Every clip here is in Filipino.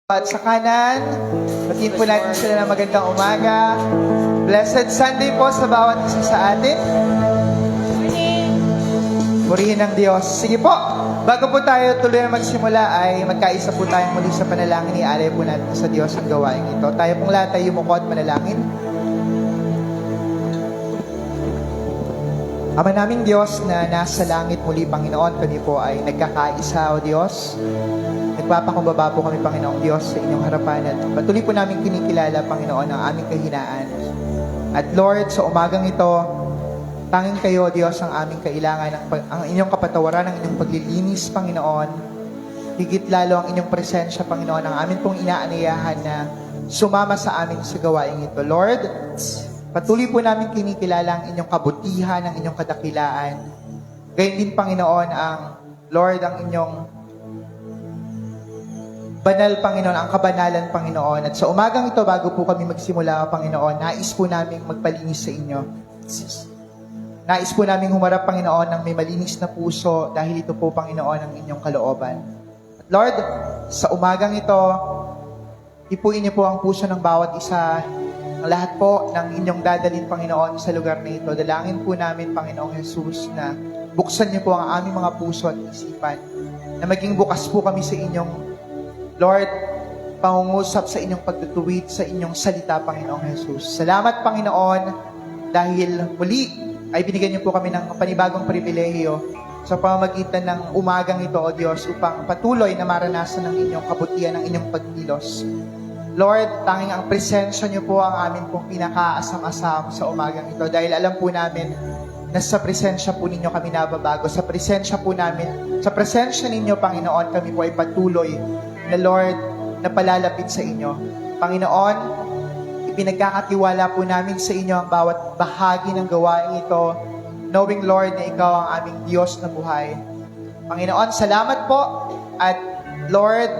At sa kanan, batiin po natin sila ng magandang umaga. Blessed Sunday po sa bawat isa sa atin. Purihin ng Diyos. Sige po, bago po tayo tuloy na magsimula ay magkaisa po tayong muli sa panalangin. Ialay po natin sa Diyos ang gawain ito. Tayo pong lahat ay yumuko at manalangin. Ama naming Diyos na nasa langit muli, Panginoon, kami po ay nagkakaisa, O Diyos. Nagpapakumbaba po kami, Panginoong Diyos, sa inyong harapan at patuloy po namin kinikilala, Panginoon, ang aming kahinaan. At Lord, sa umagang ito, tanging kayo, Diyos, ang aming kailangan, ang inyong kapatawaran, ang inyong paglilinis, Panginoon. Higit lalo ang inyong presensya, Panginoon, ang amin pong inaanayahan na sumama sa amin sa gawain ito. Lord, patuloy po namin kinikilala ang inyong kabutihan, ang inyong kadakilaan. Gayon din, Panginoon, ang Lord, ang inyong banal, Panginoon, ang kabanalan, Panginoon. At sa umagang ito, bago po kami magsimula, Panginoon, nais po namin magpalinis sa inyo. Nais po namin humarap, Panginoon, ng may malinis na puso dahil ito po, Panginoon, ang inyong kalooban. At Lord, sa umagang ito, ipuin niyo po ang puso ng bawat isa, ang lahat po ng inyong dadalhin, Panginoon, sa lugar na ito. Dalangin po namin, Panginoong Jesus, na buksan niyo po ang aming mga puso at isipan, na maging bukas po kami sa inyong Lord, pangungusap sa inyong pagtutuwid sa inyong salita, Panginoong Jesus. Salamat, Panginoon, dahil muli ay binigyan niyo po kami ng panibagong pribilehiyo sa pamamagitan ng umagang ito, O Diyos, upang patuloy na maranasan ng inyong kabutihan, ng inyong pagkilos. Lord, tanging ang presensya niyo po ang amin pong pinakaasam-asam sa umagang ito dahil alam po namin na sa presensya po ninyo kami nababago. Sa presensya po namin, sa presensya ninyo, Panginoon, kami po ay patuloy na Lord, na palalapit sa inyo. Panginoon, ipinagkakatiwala po namin sa inyo ang bawat bahagi ng gawain ito, knowing, Lord, na ikaw ang aming Diyos na buhay. Panginoon, salamat po, at Lord,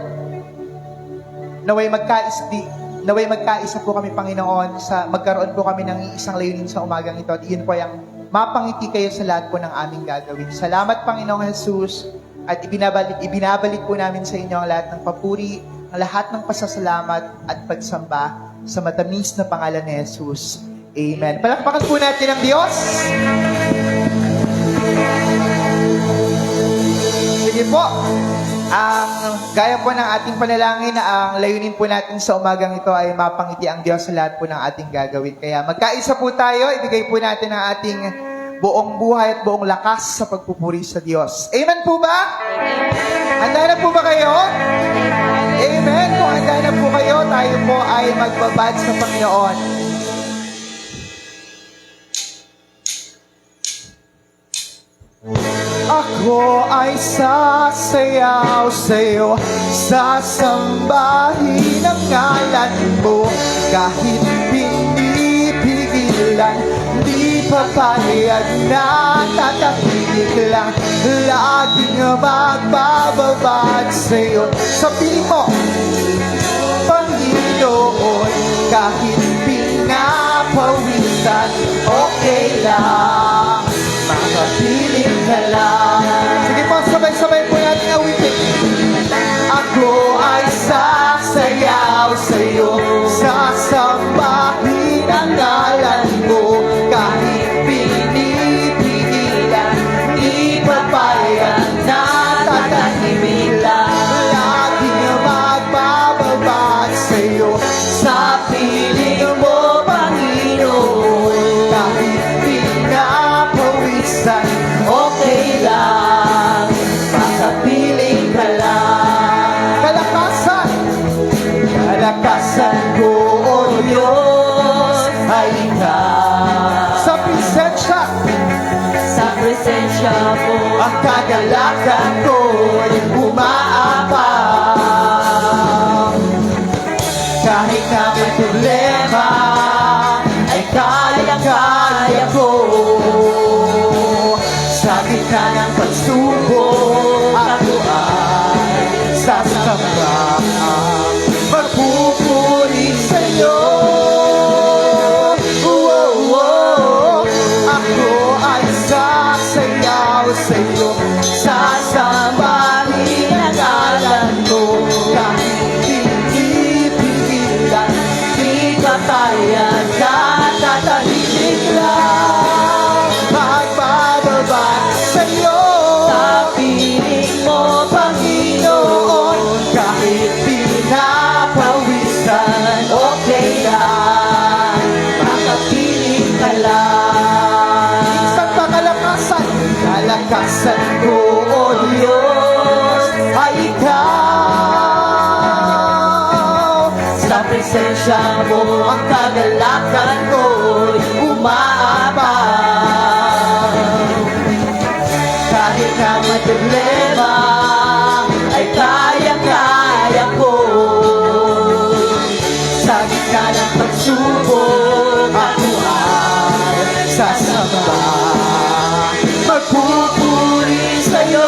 naway magkaisa po kami, Panginoon, sa magkaroon po kami ng isang layunin sa umagang ito, at iyon po ang mapangiti kayo sa lahat po ng aming gagawin. Salamat, Panginoong Jesus, at ibinabalik po namin sa inyo ang lahat ng papuri, ang lahat ng pasasalamat at pagsamba sa matamis na pangalan ni Jesus. Amen. Palakpakan po natin ang Diyos. Sige po. Gaya po ng ating panalangin na ang layunin po natin sa umagang ito ay mapangiti ang Diyos sa lahat po ng ating gagawin. Kaya magkaisa po tayo, ibigay po natin ang ating buong buhay at buong lakas sa pagpupuri sa Diyos. Amen po ba? Handa na po ba kayo? Amen. Kung handa na po kayo, tayo po ay magbabad sa Panginoon. Ako ay sasayaw sa'yo, sasambahin ang ngalan mo, kahit pinipigilan, di papayag na tatahimik lang, laging magbababad sa'yo. Sa piling mo, Panginoon, kahit pinapawisan, okay lang, makapiling ka lang. Sige po, sabay-sabay po natin awitin. Ako ay sasayaw sa'yo, sasambahin ang ngalan mo, kahit pinipigilan, di papayag na tatahimik lang, laging magbababad sa'yo. Sa piling mo, Panginoon, kahit pinapawisan, okay lang, makapiling ka lang. Kalakasan ko, O Diyos, ay ikaw. Sa presensya mo, ang kagalakan ko ay umaabang. Kahit na may problema, ay kaya-kaya ko. Sa gitna ng pagsubok, ako ay sasamba, magpupuri sa'yo. Ako ay sasayaw sa'yo, sa papayag ka, tatahimik lang. Magbababa sa'yo. Sa piling mo, Panginoon, Kahit pinapawisan, okay lang, makapiling ka lang. isang pakalakasan, kalakasan ko, O Diyos, ay ikaw. Sa presensya mo, ang kagalakan ko'y umaabang. Kahit na may problema, ay kaya-kaya ko. Sa gitna ng pagsubok, ako ay sasamba. Magpupuri sa'yo.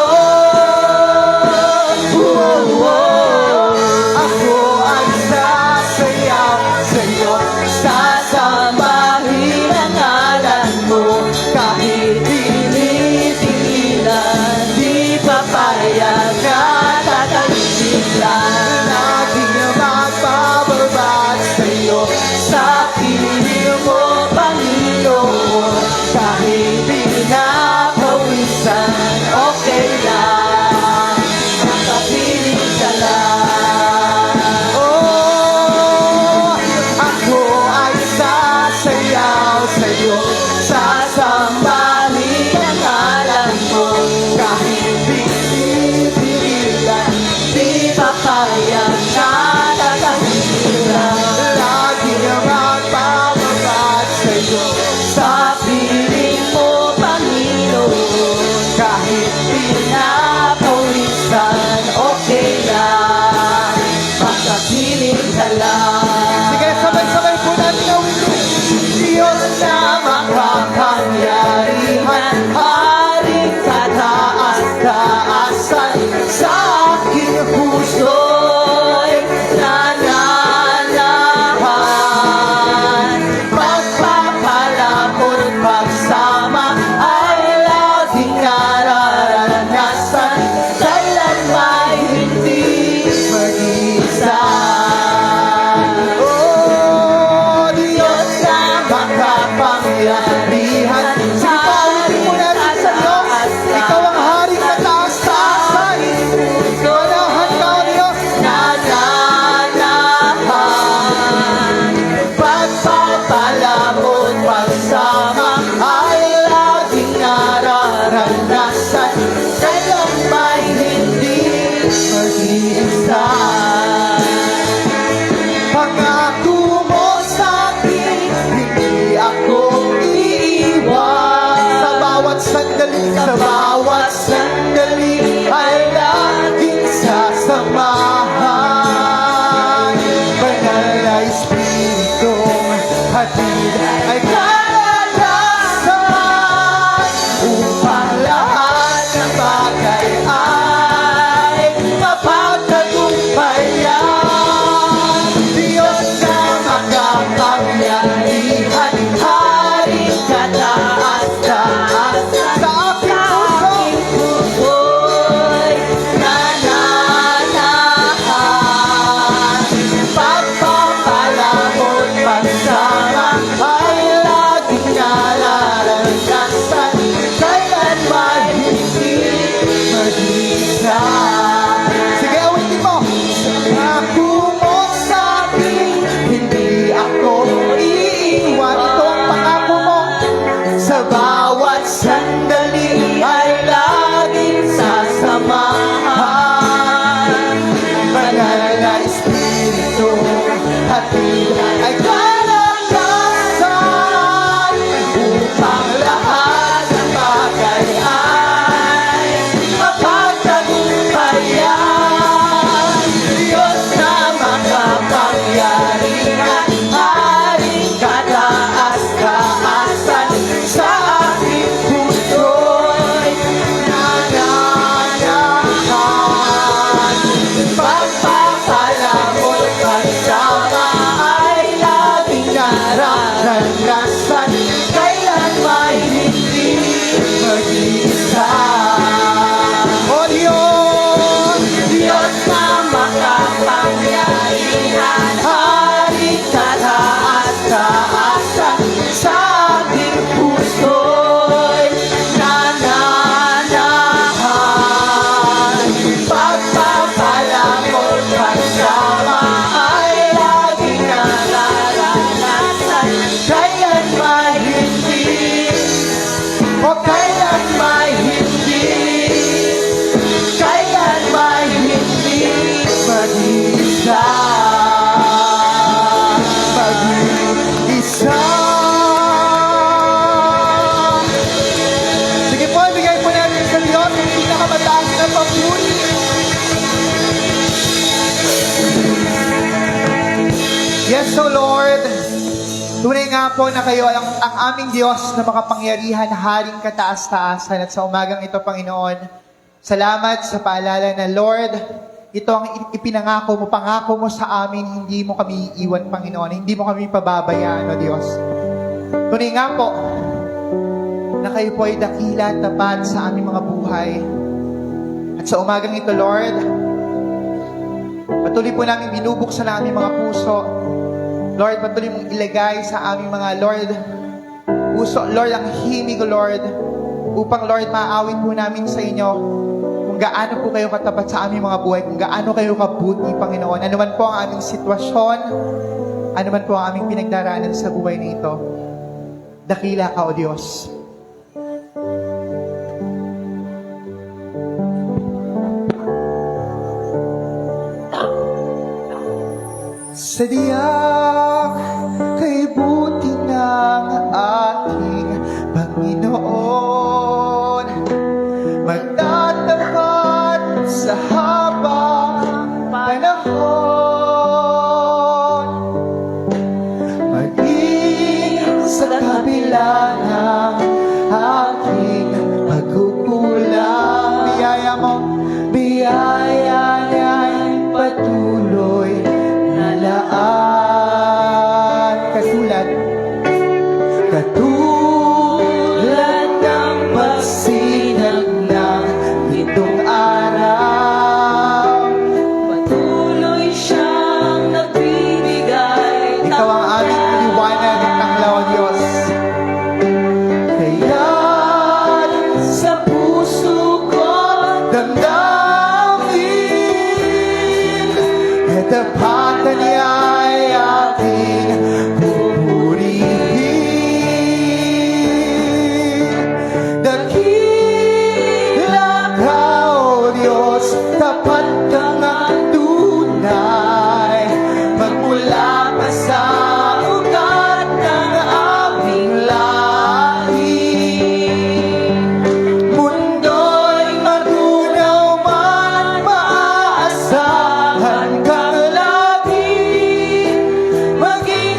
ako ay sasayaw sa'yo. Sasambahin ang ngalan mo, kahit pinipigilan, di papayag na tatahimik lang. Laging magbababa sa'yo. Sa piling mo, Panginoon, kahit pinapawisan, okay lang, makapiling ka lang. Oh, ako ay sasayaw sa'yo. Sasambahin ang ngalan mo, kahit pinipigilan, di papayag na tatahimik lang. Laging magbababa sa'yo. Sa piling mo, Panginoon, kahit pinapawisan, okay lang, makapiling ka lang. Sige, sabay-sabay po natin gawin. Diyos na makapangyarihan, haring kataas-taasan, sa aking puso'y nananahan. Pagpapalapot pagsama ay laging nararanasan, kailan may hindi mag-isa. Oh, Diyos Diyos na makapangyarihan, sa Yes, so Lord, tunay nga po na kayo ang aming Diyos na makapangyarihan, haring kataas-taasan. At sa umagang ito, Panginoon, salamat sa paalala na, Lord, ito ang ipinangako mo, pangako mo sa amin, hindi mo kami iiwan, Panginoon, hindi mo kami pababayaan, O Diyos. Tunay nga po, na kayo po ay dakila at tapat sa aming mga buhay. At sa umagang ito, Lord, patuloy po namin binubuksan ang aming mga puso. Lord, patuloy mong ilagay sa aming mga, Lord, puso, Lord, ang himig, Lord, upang, Lord, maaawit po namin sa inyo kung gaano po kayo katapat sa aming mga buhay, kung gaano kayo kabuti, Panginoon. Ano man po ang aming sitwasyon, ano man po ang aming pinagdaraanan sa buhay na ito, dakila ka, O Diyos. Sadiyak kay buti ng ating Panginoon, magtatapat sa habang panahon, maging sa kabila ng aking pagkukulang. Biyaya niya'y patuloy na laan. Katulad ng pagsinag ng itong araw, Patuloy siyang nagbibigay. ikaw ang aming liwanag at tanglaw, O Diyos. Kaya't Sa puso ko, damdamin, katapatan niya ay ating pupurihin. Dakila ka, O Diyos, tapat ka nga tunay, magmula pa sa ugat ng aming lahi. Mundo'y matunaw man, maaasahan kang lagi, maging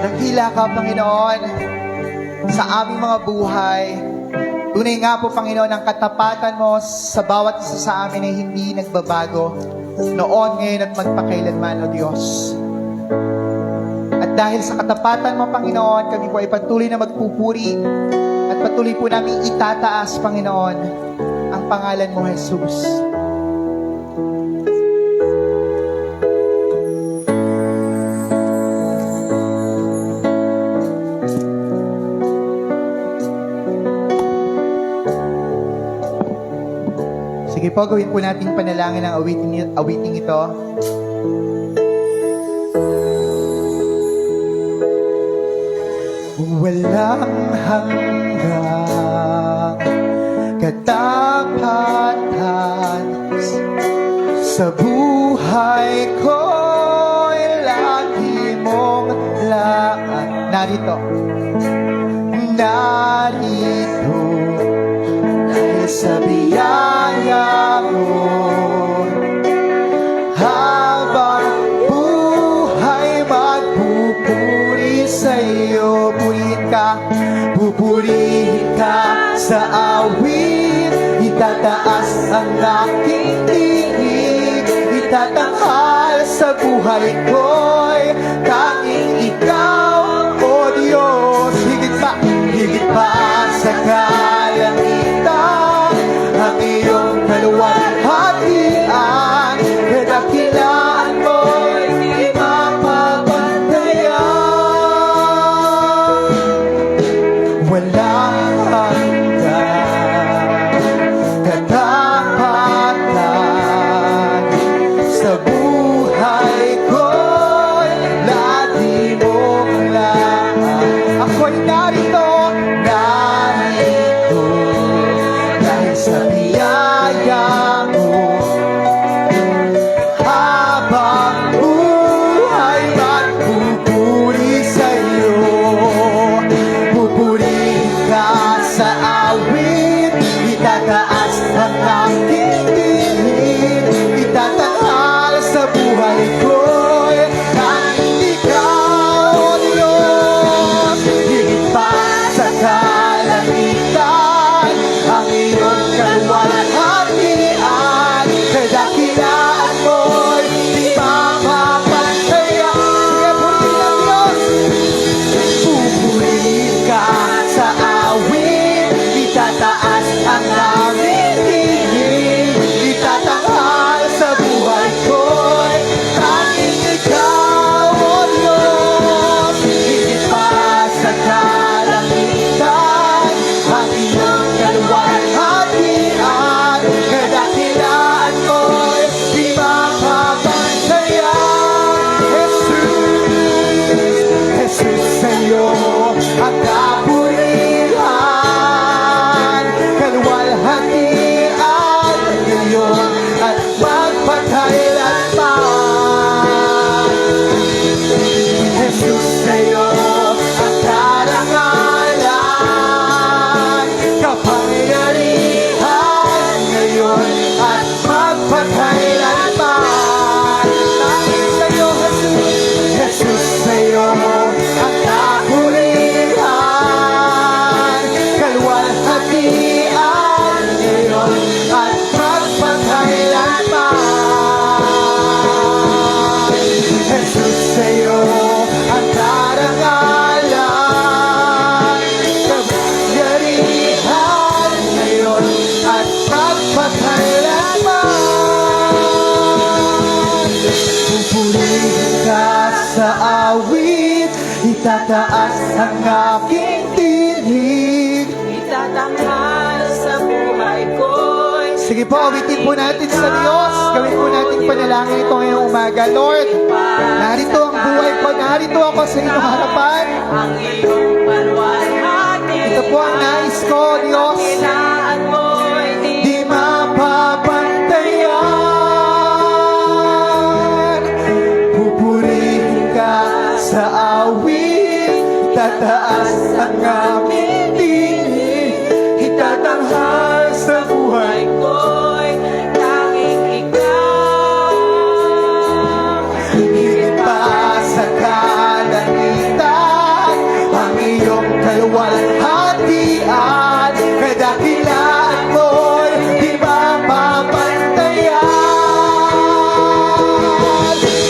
Dakila ka, Panginoon, sa aming mga buhay. Tunay nga po, Panginoon, ang katapatan mo sa bawat isa sa amin ay hindi nagbabago noon, ngayon at magpakailanman, O Diyos. At dahil sa katapatan mo, Panginoon, kami po ay patuloy na magpupuri at patuloy po namin itataas, Panginoon, ang pangalan mo, Jesus. Sige po, gawin po natin panalangin ang awiting ito. Walang hanggang katapatan sa buhay ko'y lagi mong laan. Narito dahil sa biyaya mo, habang buhay magpupuri sa iyo. Pupurihin ka sa awit, itataas ang aking tinig, itatanghal sa buhay ko'y tanging ikaw, O Diyos. Higit pa sa kalangitan, ang iyong kaluwalhatian, kadakilaan mo'y di mapapantayan. Walang hanggang katapatan sa buhay ko'y lagi mong laan. Ako'y narito dahil sa biyaya mo, habang buhay magpupuri sa iyo. Pupurihin ka sa awit, itataas ang aking tinig, itatanghal sa buhay ko'y tanging ikaw, O Diyos. Higit pa sa kalangitan, ang iyong kaluwalhatian, kadakilaan mo'y di mapapantayan. Sige, purihin ang Diyos. Pupurihin ka sa awit, itataas ang aming tinig, itatanghal sa buhay ko'y tanging ikaw, O Diyos. Higit pa sa kalangitan, ang iyong kaluwalhatian, kadakilaan mo'y di mapapantayan. Jesus, sa'yo ang kapurihan, kaluwalhatian ngayon at magpakailanman. Jesus, sa'yo ang karangalan, kapangyarihan ngayon at magpakailanman. Dahil sa'yo, Jesus, sa'yo ang kapurihan, kaluwalhatian ngayon at magpakailanman. Jesus, sa'yo ang karangalan, kapangyarihan ngayon at magpakailanman. Pupurihin ka sa awit, itataas ang aking tinig. Itatanghal sa buhay ko'y Sige po, awitin po natin sa Diyos. Gawin po natin panalangin ito ngayong umaga. Lord, narito ang buhay ko. Narito ako sa inyong harapan. ang iyong kaluwalhati. Ito po ang nais ko, Diyos. Kailangan mo'y Di mapapantayan. Pupurihin ka sa awit, tataas ang aming tinig, itatanghal sa buhay ko'y tanging ikaw. higit pa sa kalangitan. kaluwalhatian, kadakilaan mo'y di mapapantayan.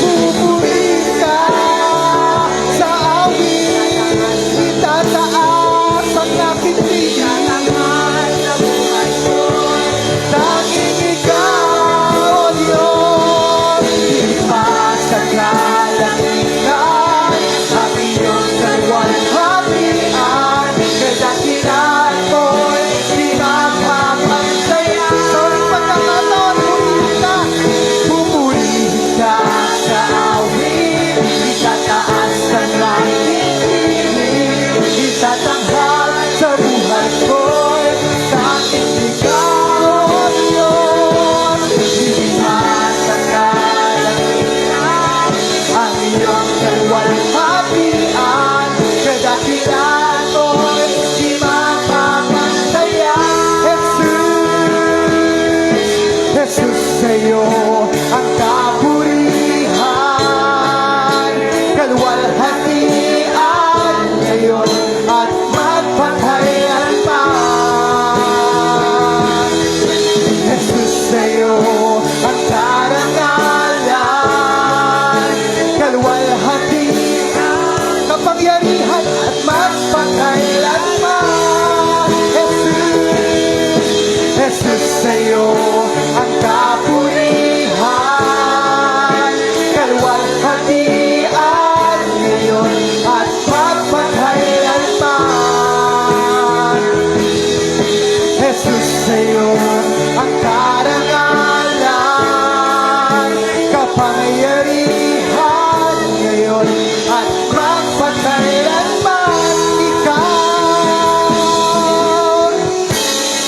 Pupuri ka sa awit, itataas ang aking tingin. Tanging ikaw, O Diyos, di masaglalanginan ang iyong kaluwalhatian, kadakilaan mo'y di mapapantayan. Sa uling pagkakataon, pupurihin ka sa awit, itataas ang aking tingin, itatanghal sa buhay ko'y tanging ikaw, O Diyos, di masaglalanginan ang iyong kaluwalhatian, kadakilaan mo'y di mapapantayan. Jesus, sa'yo ang kapurihan, kaluwalhatian ngayon at magpakailanman. Jesus, sa'yo ang karangalan, kaluwalhatian, kapangyarihan at magpakailanman. Jesus, sa'yo ang kapurihan, kaluwalhatian ngayon at magpakailanman. Jesus, sa'yo ang karangalan, kapangyarihan ngayon at magpakailanman.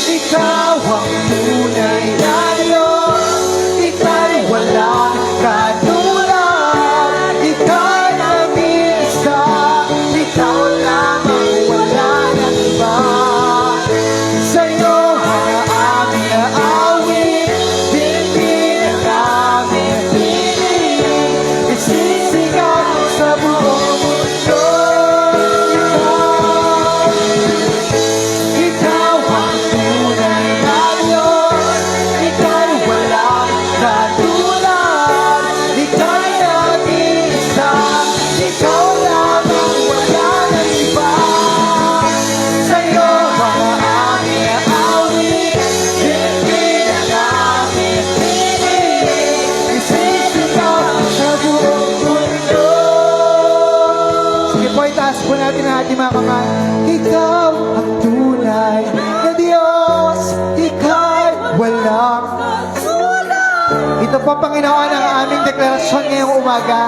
Ikaw ang tunay na Diyos, ika'y walang katulad, ika'y nag-iisa, ikaw lamang, wala nang iba. Sa'yo ang aming naawit, dinggin ang aming tinig, isisigaw sa buong mundo. Ikaw ang tunay na Diyos, ika'y walang katulad, ika'y nag-iisa, ikaw lamang, wala nang iba. Sa'yo ang aming awit, dinggin ang aming tinig, isisigaw sa buong mundo. Sige po, itaas po natin ang ating mga kamay. Ikaw ang tunay na Diyos, ika'y walang. Ito po, Panginoon, ang aming deklarasyon ngayong umaga.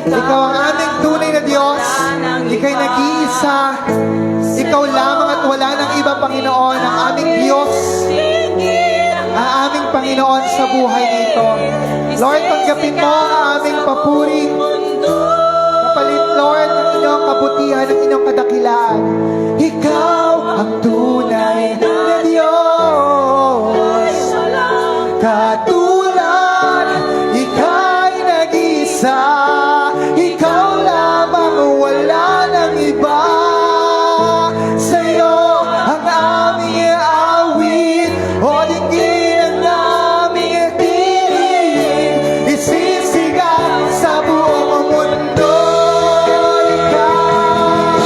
Ikaw ang aming tunay na Diyos, ika'y nag-iisa, ikaw lamang at wala nang iba, Panginoon, ang aming Diyos, ang aming Panginoon sa buhay na ito. Lord, tanggapin mo ang aming papuri, kapalit, Lord, ng inyong kabutihan, ng inyong kadakilaan. Ikaw ang tunay na Diyos, katulad, ika'y nag-isa, ikaw lamang, wala nang iba. Sa'yo ang aming awit, o dinggin ang aming tinig, isisigaw sa buong mundo. Ikaw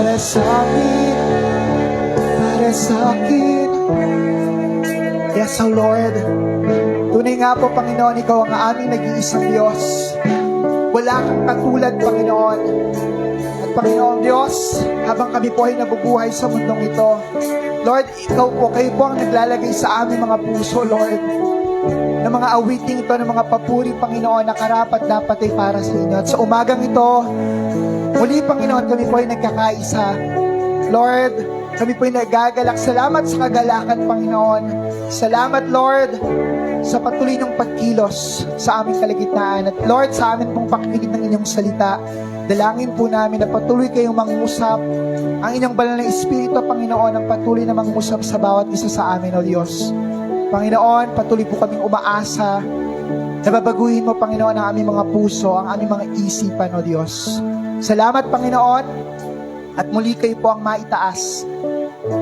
para sa amin, para sa akin. Yes, O Lord. Tunay nga po, Panginoon, Ikaw ang aming nag-iisang Diyos. Wala kang katulad, Panginoon. At Panginoon Diyos, habang kami po ay nabubuhay sa mundong ito, Lord, Ikaw po, kayo po ang naglalagay sa aming mga puso, Lord, ng mga awiting ito, ng mga papuri, Panginoon, na karapat dapat ay para sa inyo. At sa umagang ito, muli, Panginoon, kami po ay nagkakaisa. Lord, kami po ay nagagalak. Salamat sa kagalakan, Panginoon. Salamat, Lord, sa patuloy ng pagkilos sa aming kalagitnaan. At Lord, sa amin pong pakikinig ng inyong salita, dalangin po namin na patuloy kayong mangusap. Ang inyong banal na Espiritu, Panginoon, ang patuloy na mangusap sa bawat isa sa amin, O Diyos. Panginoon, patuloy po kaming umaasa na babaguhin mo, Panginoon, ang aming mga puso, ang aming mga isipan, O Diyos. Salamat, Panginoon, at muli kayo po ang maitaas,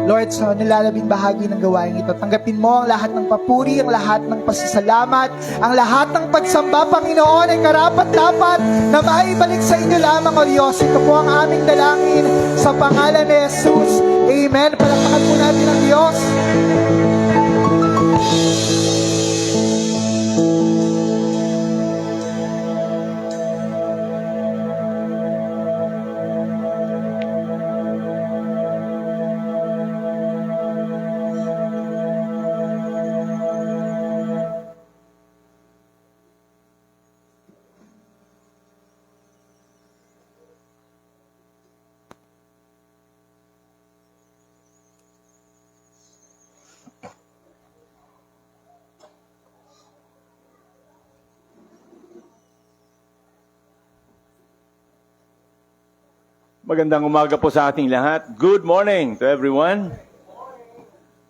Lord, sa nilalabing bahagi ng gawain ito. Tanggapin mo ang lahat ng papuri, ang lahat ng pasasalamat, ang lahat ng pagsamba, Panginoon, ay karapat-dapat na maibalik sa inyo lamang, O Diyos. Ito po ang aming dalangin sa pangalan ni Jesus. Amen. Palakpakan po natin ang Diyos. Magandang umaga po sa ating lahat. Good morning to everyone.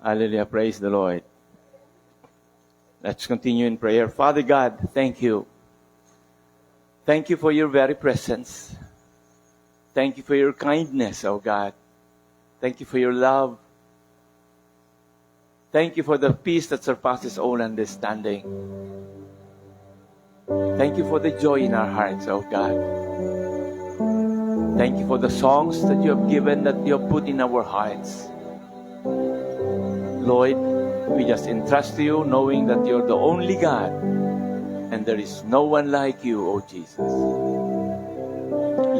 Hallelujah. Praise the Lord. Let's continue in prayer. Father God, thank you. Thank you for your very presence. Thank you for your kindness, oh God. Thank you for your love. Thank you for the peace that surpasses all understanding. Thank you for the joy in our hearts, oh God. Thank you for the songs that you have given, that you have put in our hearts. Lord, we just entrust to you, knowing that you're the only God, and there is no one like you, O Jesus.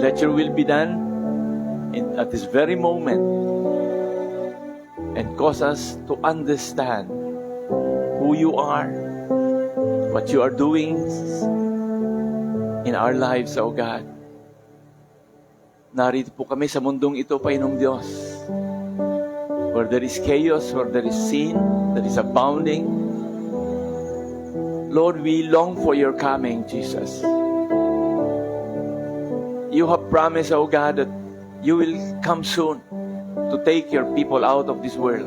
Let your will be done at this very moment, and cause us to understand who you are, what you are doing in our lives, O God. Narito po kami sa mundong ito, Panginoong Diyos, where there is chaos, where there is sin, that is abounding. Lord, we long for your coming, Jesus. You have promised, O God, that you will come soon to take your people out of this world.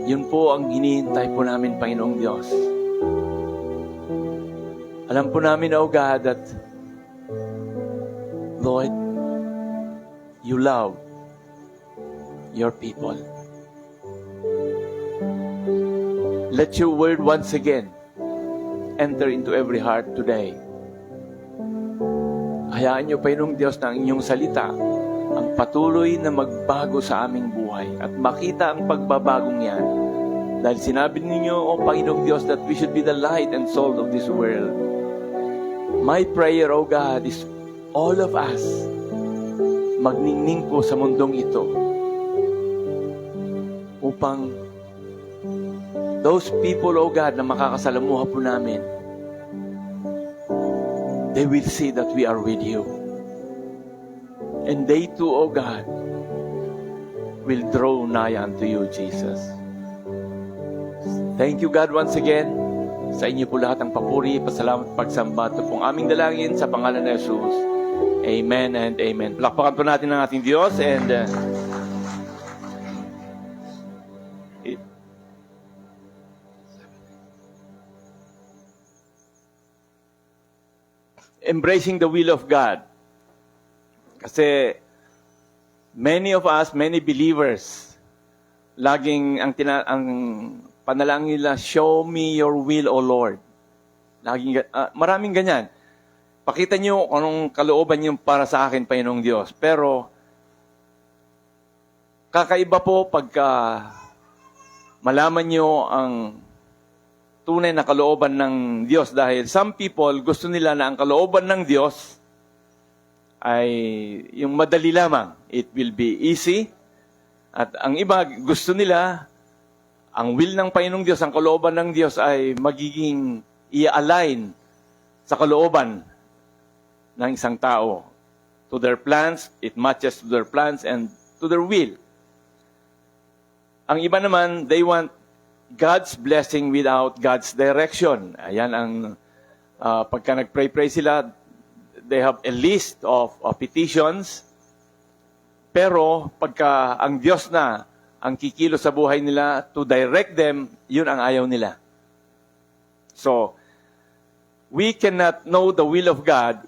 Yun po ang hinihintay po namin, Panginoong Diyos. Alam po namin, O God, that Lord, you love your people. Let your word once again enter into every heart today. Hayaan niyo, Panginoong Diyos, na ang inyong salita ang patuloy na magbago sa aming buhay at makita ang pagbabagong yan. Dahil sinabi ninyo, O Panginoong Diyos, that we should be the light and salt of this world. My prayer, O God, is all of us magningning po sa mundong ito upang those people, O God, na makakasalamuha po namin, they will see that we are with you. And they too, O God, will draw nigh unto you, Jesus. Thank you, God, once again. Sa inyo po lahat ang papuri, pasalamat, pagsamba. Ito pong aming dalangin sa pangalan ni Jesus. Amen and amen. Palakpakan po natin ang ating Diyos and embracing the will of God. Kasi many of us, many believers, laging ang panalangin nila, show me your will, O Lord. Laging, maraming ganyan. Pakita niyo kung anong kalooban niyo para sa akin, Panginoong Diyos. Pero kakaiba po pagka malaman nyo ang tunay na kalooban ng Diyos dahil some people gusto nila na ang kalooban ng Diyos ay yung madali lamang. It will be easy. At ang iba gusto nila, ang will ng Panginoong Diyos, ang kalooban ng Diyos ay magiging i-align sa kalooban ng isang tao. To their plans, it matches to their plans and to their will. Ang iba naman, they want God's blessing without God's direction. Ayan ang pagka nag-pray sila, they have a list of petitions. Pero pagka ang Diyos na ang kikilo sa buhay nila to direct them, yun ang ayaw nila. So, we cannot know the will of God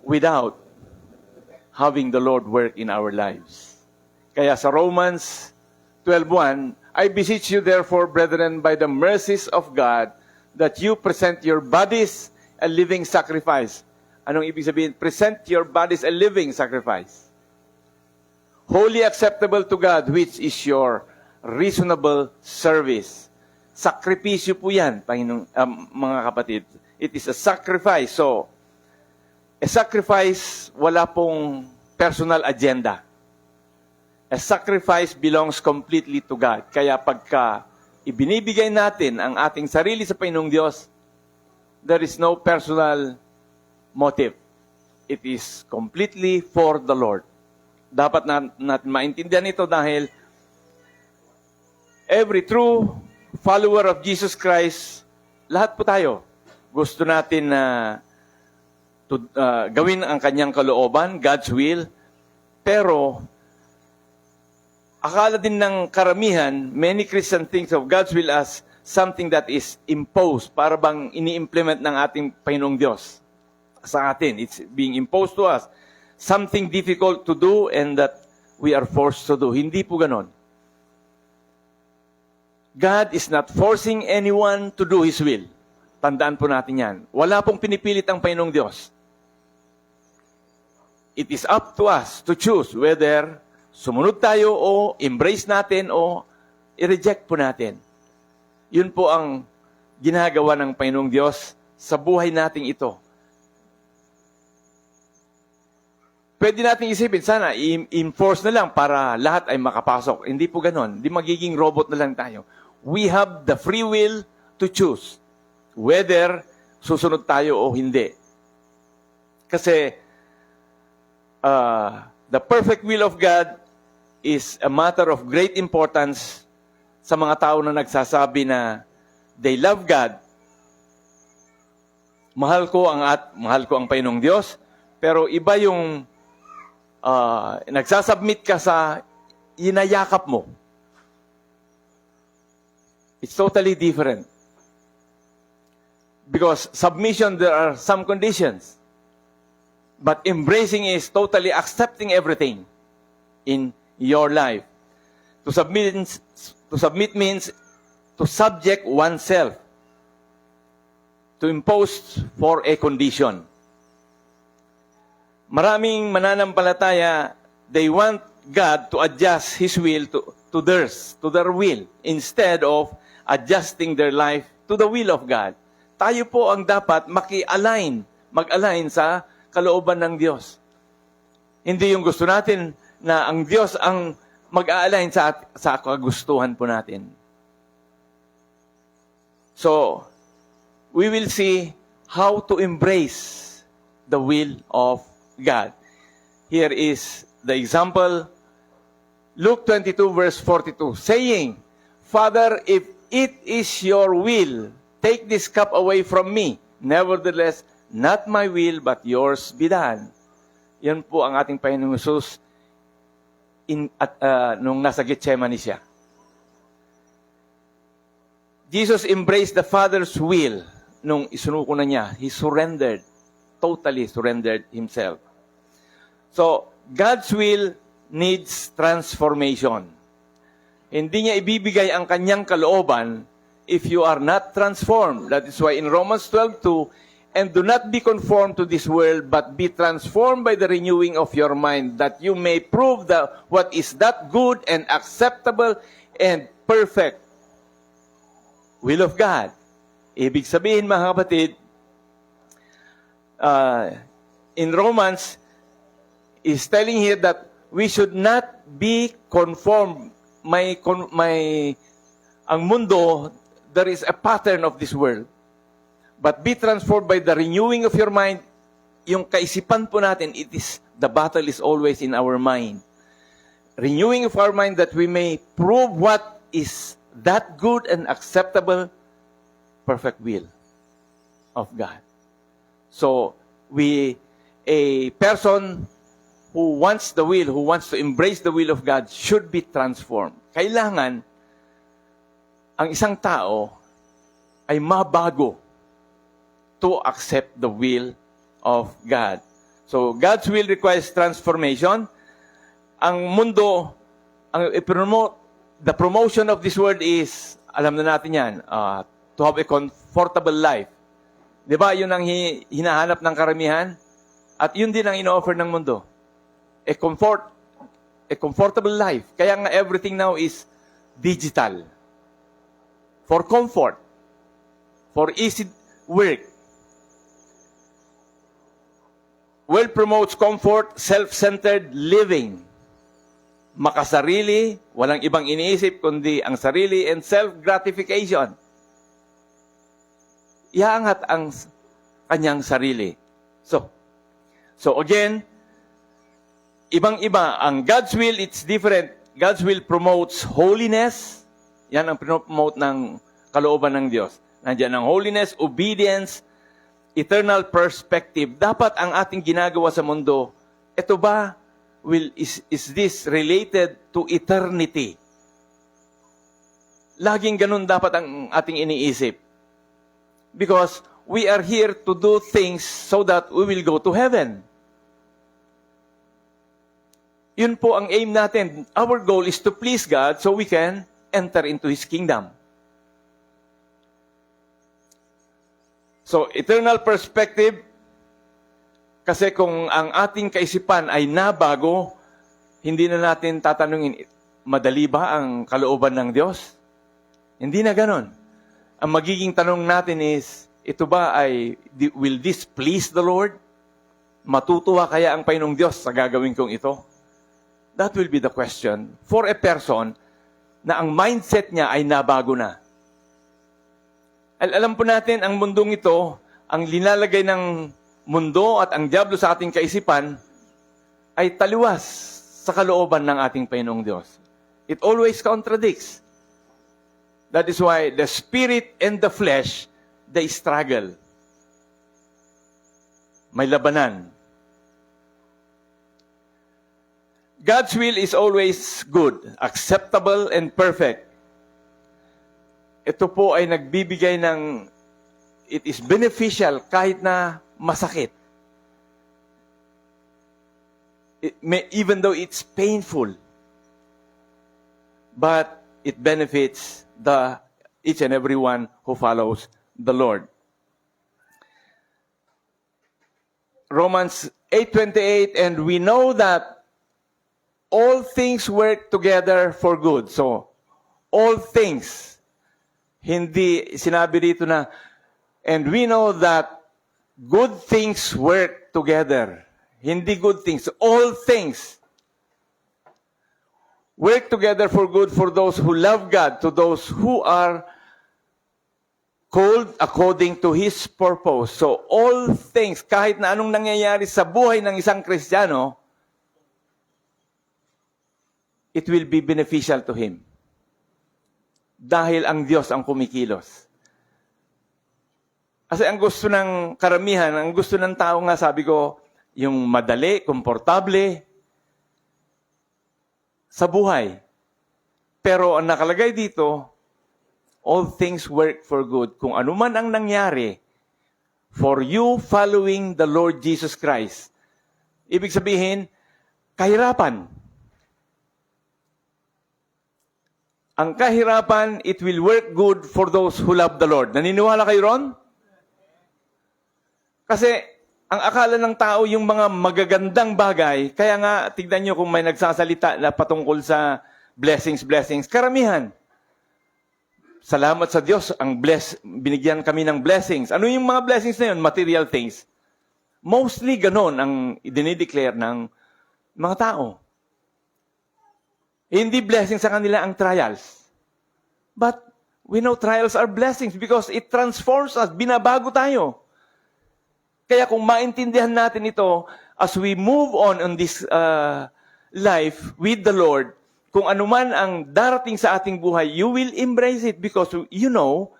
without having the Lord work in our lives. Kaya sa Romans 12:1, I beseech you therefore, brethren, by the mercies of God, that you present your bodies a living sacrifice. Anong ibig sabihin? Present your bodies a living sacrifice. Wholly acceptable to God, which is your reasonable service. Sakripisyo po yan, mga kapatid. It is a sacrifice. So, a sacrifice, wala pong personal agenda. A sacrifice belongs completely to God. Kaya pagka ibinibigay natin ang ating sarili sa Panginoong Diyos, there is no personal motive. It is completely for the Lord. Dapat natin maintindihan ito dahil every true follower of Jesus Christ, lahat po tayo, gusto natin na gawin ang kanyang kalooban, God's will, pero akala din ng karamihan, many Christian thinks of God's will as something that is imposed, para bang ini-implement ng ating Panginoong Diyos sa atin. It's being imposed to us. Something difficult to do and that we are forced to do. Hindi po ganon. God is not forcing anyone to do His will. Tandaan po natin yan. Wala pong pinipilit ang Panginoong Diyos. It is up to us to choose whether sumunod tayo o embrace natin o i-reject po natin. Yun po ang ginagawa ng Panginoong Diyos sa buhay nating ito. Pwede nating isipin, sana i-enforce na lang para lahat ay makapasok. Hindi po ganon. Hindi magiging robot na lang tayo. We have the free will to choose whether susunod tayo o hindi. Kasi the perfect will of God is a matter of great importance sa mga tao na nagsasabi na they love God. Mahal ko ang Panginoong Diyos, pero iba yung nagsasubmit ka sa inayakap mo. It's totally different. Because submission, there are some conditions. But embracing is totally accepting everything in your life. To submit means to subject oneself, to impose for a condition. Maraming mananampalataya, they want God to adjust His will to their will, instead of adjusting their life to the will of God. Tayo po ang dapat mag-align sa kalooban ng Diyos. Hindi yung gusto natin na ang Diyos ang mag-a-align sa kagustuhan po natin. So, we will see how to embrace the will of God. Here is the example, Luke 22 verse 42, saying, Father, if it is your will, take this cup away from me. Nevertheless, not my will, but yours be done. Yan po ang ating Panginoong Jesus nung nasa Gethsemane siya. Jesus embraced the Father's will nung isunuko na niya. He surrendered, totally surrendered Himself. So, God's will needs transformation. Hindi niya ibibigay ang kanyang kalooban if you are not transformed. That is why in Romans 12:2, And do not be conformed to this world, but be transformed by the renewing of your mind, that you may prove what is that good and acceptable and perfect will of God. Ibig sabihin, mga kapatid, in Romans, is telling here that we should not be conformed. Ang mundo, there is a pattern of this world. But be transformed by the renewing of your mind. Yung kaisipan po natin, the battle is always in our mind. Renewing of our mind that we may prove what is that good and acceptable, perfect will of God. So, a person who wants the will, who wants to embrace the will of God, should be transformed. Kailangan, ang isang tao ay mabago to accept the will of God. So, God's will requires transformation. Ang mundo, the promotion of this word is, alam na natin yan, to have a comfortable life. Di ba? Yun ang hinahanap ng karamihan. At yun din ang ino-offer ng mundo. A comfortable life. Kaya nga everything now is digital. For comfort. For easy work. World promotes comfort, self-centered living. Makasarili, walang ibang iniisip kundi ang sarili and self-gratification. Iangat ang kanyang sarili. So again, ibang-iba. Ang God's will, it's different. God's will promotes holiness. Yan ang promote ng kalooban ng Diyos. Nandiyan ang holiness, obedience, eternal perspective. Dapat ang ating ginagawa sa mundo, ito ba, is this related to eternity? Laging ganun dapat ang ating iniisip. Because we are here to do things so that we will go to heaven. Yun po ang aim natin. Our goal is to please God so we can enter into His kingdom. So, eternal perspective, kasi kung ang ating kaisipan ay nabago, hindi na natin tatanungin, madali ba ang kalooban ng Diyos? Hindi na ganon. Ang magiging tanong natin is, ito ba will this please the Lord? Matutuwa kaya ang Panginoong Diyos sa gagawin kong ito? That will be the question for a person na ang mindset niya ay nabago na. Alam po natin, ang mundong ito, ang linalagay ng mundo at ang diablo sa ating kaisipan ay taliwas sa kalooban ng ating Panginoong Diyos. It always contradicts. That is why the spirit and the flesh, they struggle. May labanan. God's will is always good, acceptable, and perfect. Ito po ay nagbibigay ng, it is beneficial kahit na masakit. Even though it's painful. But it benefits each and every one who follows the Lord. Romans 8:28, and we know that all things work together for good. So, all things. Hindi sinabi dito na, and we know that good things work together. Hindi good things. All things work together for good for those who love God, to those who are called according to His purpose. So, all things, kahit na anong nangyayari sa buhay ng isang Kristiyano, it will be beneficial to him. Dahil ang Diyos ang kumikilos. Kasi ang gusto ng karamihan, ang gusto ng tao nga, sabi ko, yung madali, komportable sa buhay. Pero ang nakalagay dito, all things work for good. Kung ano man ang nangyari, for you following the Lord Jesus Christ. Ibig sabihin, kahirapan. Ang kahirapan, it will work good for those who love the Lord. Naniniwala kayo ron? Kasi ang akala ng tao yung mga magagandang bagay, kaya nga tignan nyo kung may nagsasalita na patungkol sa blessings, karamihan. Salamat sa Diyos, binigyan kami ng blessings. Ano yung mga blessings na yun? Material things. Mostly ganon ang dinideclare ng mga tao. Hindi blessing sa kanila ang trials. But we know trials are blessings because it transforms us. Binabago tayo. Kaya kung maintindihan natin ito, as we move on this life with the Lord, kung anuman ang darating sa ating buhay, you will embrace it because you know,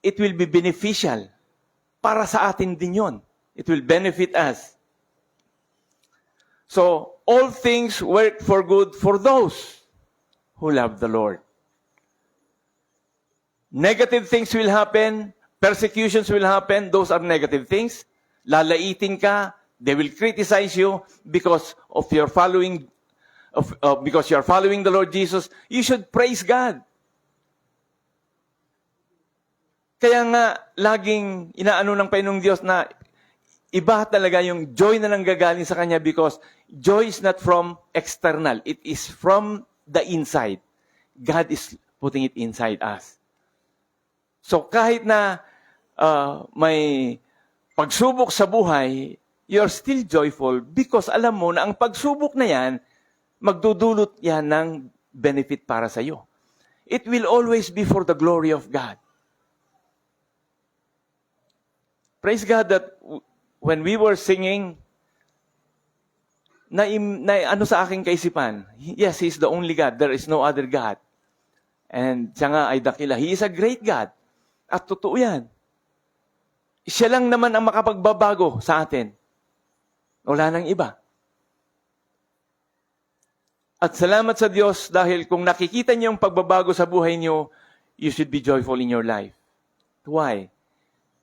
it will be beneficial. Para sa atin din yon. It will benefit us. So, all things work for good for those who love the Lord. Negative things will happen. Persecutions will happen. Those are negative things. Lalaitin ka. They will criticize you because of your following, because you are following the Lord Jesus. You should praise God. Kaya nga, laging inaano ng Panginoong Diyos na iba talaga yung joy na nanggagaling sa Kanya because joy is not from external. It is from the inside. God is putting it inside us. So kahit na may pagsubok sa buhay, you're still joyful because alam mo na ang pagsubok na yan, magdudulot yan ng benefit para sa iyo. It will always be for the glory of God. Praise God that when we were singing, na ano sa aking kaisipan, yes, He is the only God. There is no other God. And siya nga ay dakila. He is a great God. At totoo yan. Siya lang naman ang makapagbabago sa atin. Wala nang iba. At salamat sa Diyos dahil kung nakikita niyo yung pagbabago sa buhay niyo, you should be joyful in your life. Why?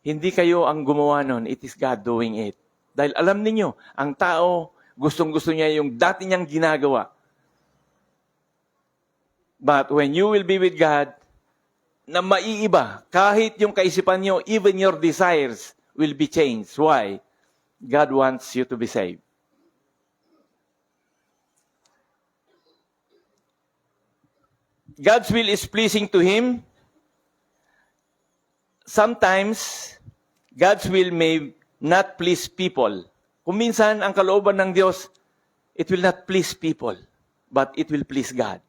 Hindi kayo ang gumawa nun. It is God doing it. Dahil alam niyo, ang tao, gustong-gusto niya yung dati niyang ginagawa. But when you will be with God, na maiiba, kahit yung kaisipan niyo, even your desires will be changed. Why? God wants you to be saved. God's will is pleasing to Him. Sometimes, God's will may not please people. Kung minsan, ang kalooban ng Diyos, it will not please people, but it will please God.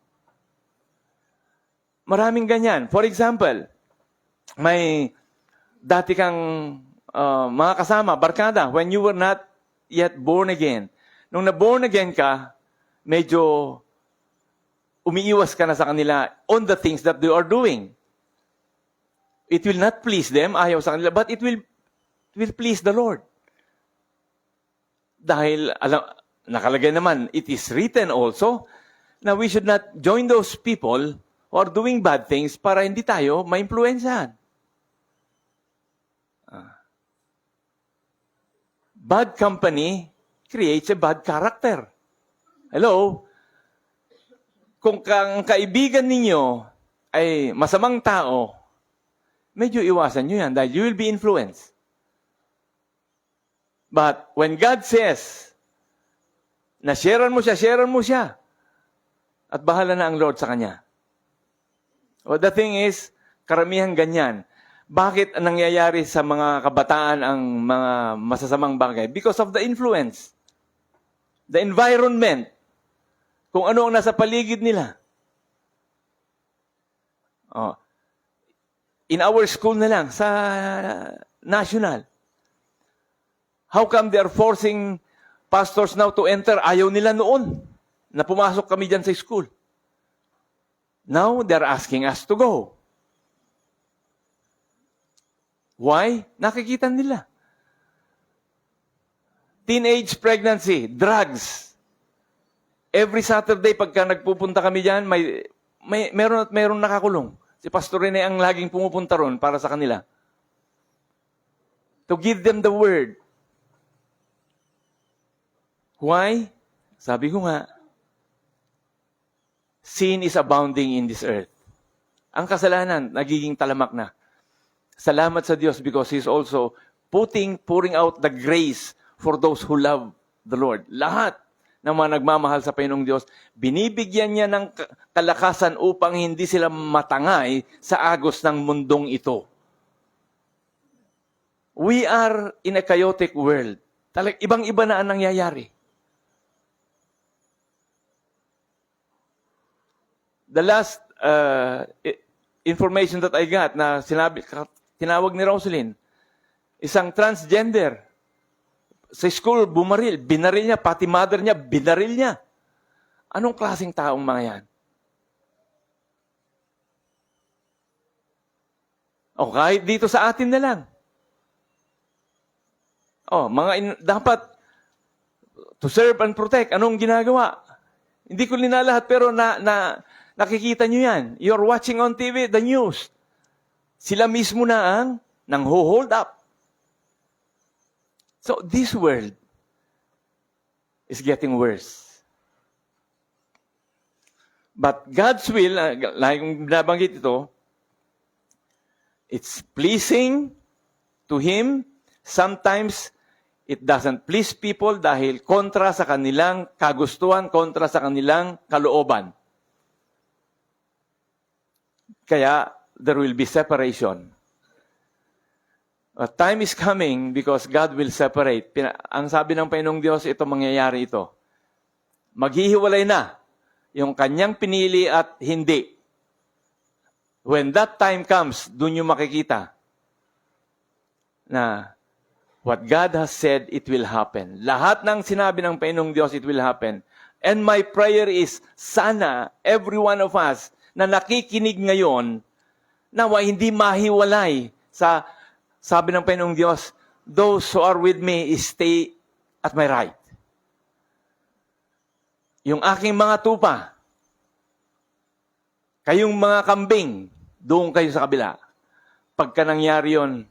Maraming ganyan. For example, may dati kang mga kasama, barkada, when you were not yet born again. Nung na-born again ka, medyo umiiwas ka na sa kanila on the things that they are doing. It will not please them, ayaw sa kanila, but it will please the Lord. Dahil, nakalagay naman, it is written also, na we should not join those people who are doing bad things para hindi tayo ma-influensyahan. Bad company creates a bad character. Hello? Kung ang kaibigan ninyo ay masamang tao, medyo iwasan nyo yan dahil you will be influenced. But when God says, na sharean mo siya, at bahala na ang Lord sa kanya. Well, the thing is, karamihan ganyan. Bakit nangyayari sa mga kabataan ang mga masasamang bagay? Because of the influence. The environment. Kung ano ang nasa paligid nila. In our school na lang, sa national. How come they are forcing pastors now to enter? Ayaw nila noon na pumasok kami dyan sa school. Now, they're asking us to go. Why? Nakikita nila. Teenage pregnancy, drugs. Every Saturday, pagka nagpupunta kami dyan, meron at meron nakakulong. Si Pastor Rene ang laging pumupunta ron para sa kanila. To give them the word. Why? Sabi ko nga, sin is abounding in this earth. Ang kasalanan, nagiging talamak na. Salamat sa Diyos because He's also pouring out the grace for those who love the Lord. Lahat ng mga nagmamahal sa Panginoong Diyos, binibigyan niya ng kalakasan upang hindi sila matangay sa agos ng mundong ito. We are in a chaotic world. Ibang-iba na ang nangyayari. The last information that I got na tinawag ni Rosalyn, isang transgender, sa school, binaril niya, pati mother niya, binaril niya. Anong klaseng taong mga yan? O kahit dito sa atin na lang. Dapat to serve and protect. Anong ginagawa? Hindi ko linalahat, pero nakikita nyo yan. You're watching on TV, the news. Sila mismo na ang nang-hold up. So, this world is getting worse. But God's will, like kung nabanggit ito, it's pleasing to Him. Sometimes, it doesn't please people dahil kontra sa kanilang kagustuhan, kontra sa kanilang kalooban. Kaya, there will be separation. A time is coming because God will separate. Ang sabi ng Panginoong Diyos, ito mangyayari ito. Maghihiwalay na yung kanyang pinili at hindi. When that time comes, dun yung makikita na what God has said, it will happen. Lahat ng sinabi ng Panginoong Diyos, it will happen. And my prayer is, sana, every one of us na nakikinig ngayon, nawa hindi mahiwalay sa sabi ng Panginoong Diyos, those who are with me stay at my right. Yung aking mga tupa, kayong mga kambing, doon kayo sa kabila. Pagka nangyari yun,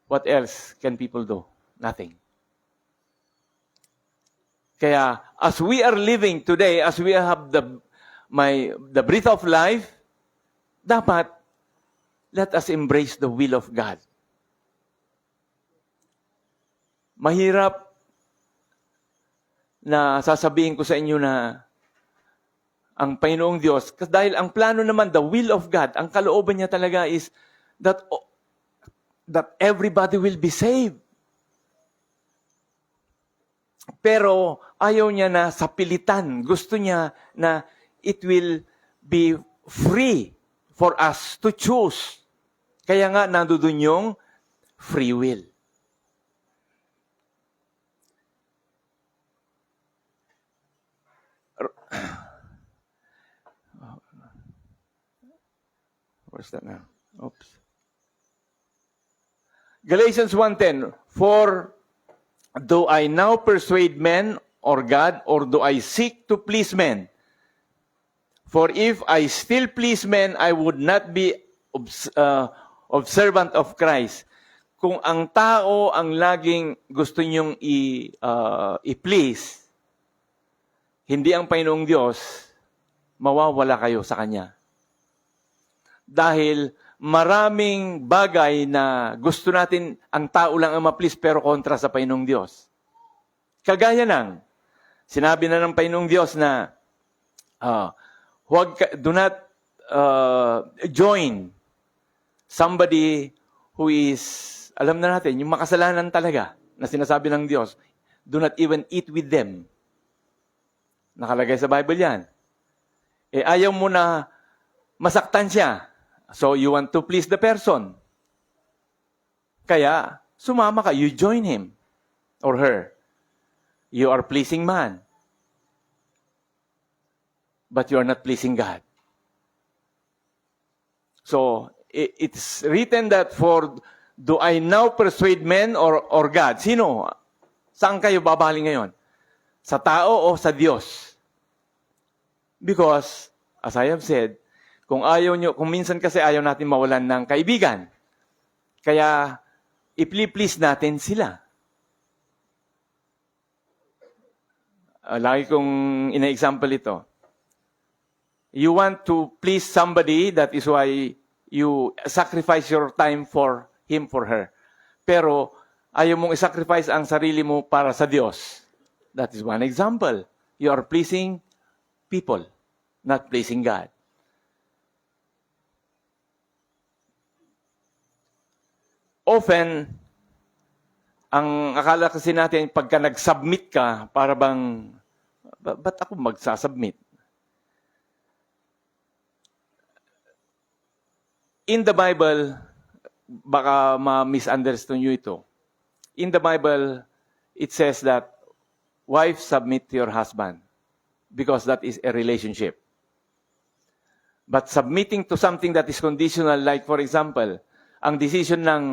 what else can people do? Nothing. Kaya, as we are living today, as we have the breath of life, dapat let us embrace the will of God. Mahirap na sasabihin ko sa inyo na ang Panginoong Diyos, dahil ang plano naman, the will of God, ang kalooban niya talaga is that everybody will be saved. Pero ayaw niya na sa pilitan. Gusto niya na it will be free for us to choose. Kaya nga, nandoon yung free will. Where's that now? Oops. Galatians 1:10, for do I now persuade men or God, or do I seek to please men? For if I still please men, I would not be observant of Christ. Kung ang tao ang laging gusto niyong i-please, hindi ang Panginoong Diyos, mawawala kayo sa Kanya. Dahil maraming bagay na gusto natin, ang tao lang ang ma-please, pero kontra sa Panginoong Diyos. Kagaya ng, sinabi na ng Panginoong Diyos na, do not join somebody who is, alam na natin, yung makasalanan talaga, na sinasabi ng Diyos, do not even eat with them. Nakalagay sa Bible yan. Ayaw mo na masaktan siya. So, you want to please the person. Kaya, sumama ka. You join him or her. You are pleasing man. But you are not pleasing God. So, it's written that do I now persuade men or God? Sino? Saan kayo babaling ngayon? Sa tao o sa Diyos? Because, as I have said, kung minsan kasi ayaw natin mawalan ng kaibigan. Kaya, i-please natin sila. Lagi kong ina-example ito. You want to please somebody, that is why you sacrifice your time for him, for her. pero ayaw mong isacrifice ang sarili mo para sa Diyos. That is one example. You are pleasing people, not pleasing God. Often, ang akala kasi natin, pagka nag-submit ka, para bang, ba't ako magsasubmit? In the Bible, baka ma-misunderstand nyo ito. In the Bible, it says that, wife, submit to your husband, because that is a relationship. But submitting to something that is conditional, like for example, ang decision ng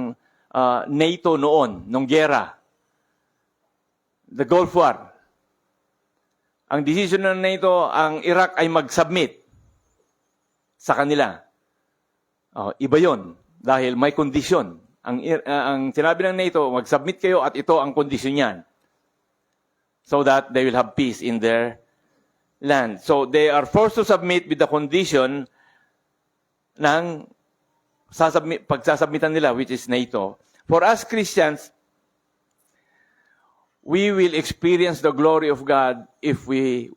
NATO noon, nung gera, the Gulf War, ang decision ng NATO, ang Iraq ay mag-submit sa kanila. Iba yon dahil may kondisyon. Ang sinabi ng NATO, mag-submit kayo at ito ang kondisyon niyan. So that they will have peace in their land. So they are forced to submit with the condition ng pagsasubmitan nila, which is NATO. For us Christians, we will experience the glory of God if we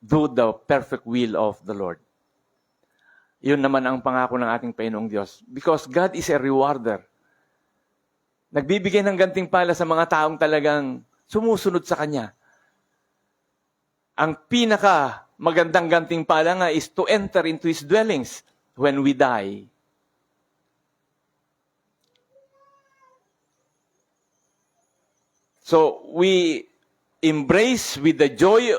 do the perfect will of the Lord. Yun naman ang pangako ng ating Panginoong Diyos. Because God is a rewarder. Nagbibigay ng gantimpala sa mga taong talagang sumusunod sa Kanya. Ang pinaka magandang gantimpala nga is to enter into His dwellings when we die. So, we embrace with the joy,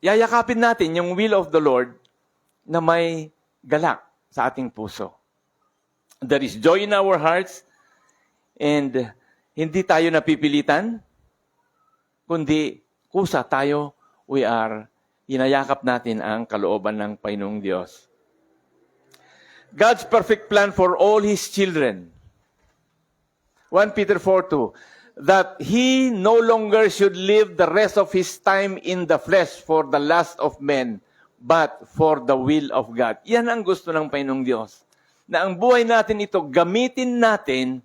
yayakapin natin yung will of the Lord na may galak sa ating puso. There is joy in our hearts and hindi tayo napipilitan, kundi kusa tayo, inayakap natin ang kalooban ng Panginoong Diyos. God's perfect plan for all His children. 1 Peter 4:2, that He no longer should live the rest of His time in the flesh for the lust of men, but for the will of God. Yan ang gusto ng Panginoong Diyos. Na ang buhay natin ito, gamitin natin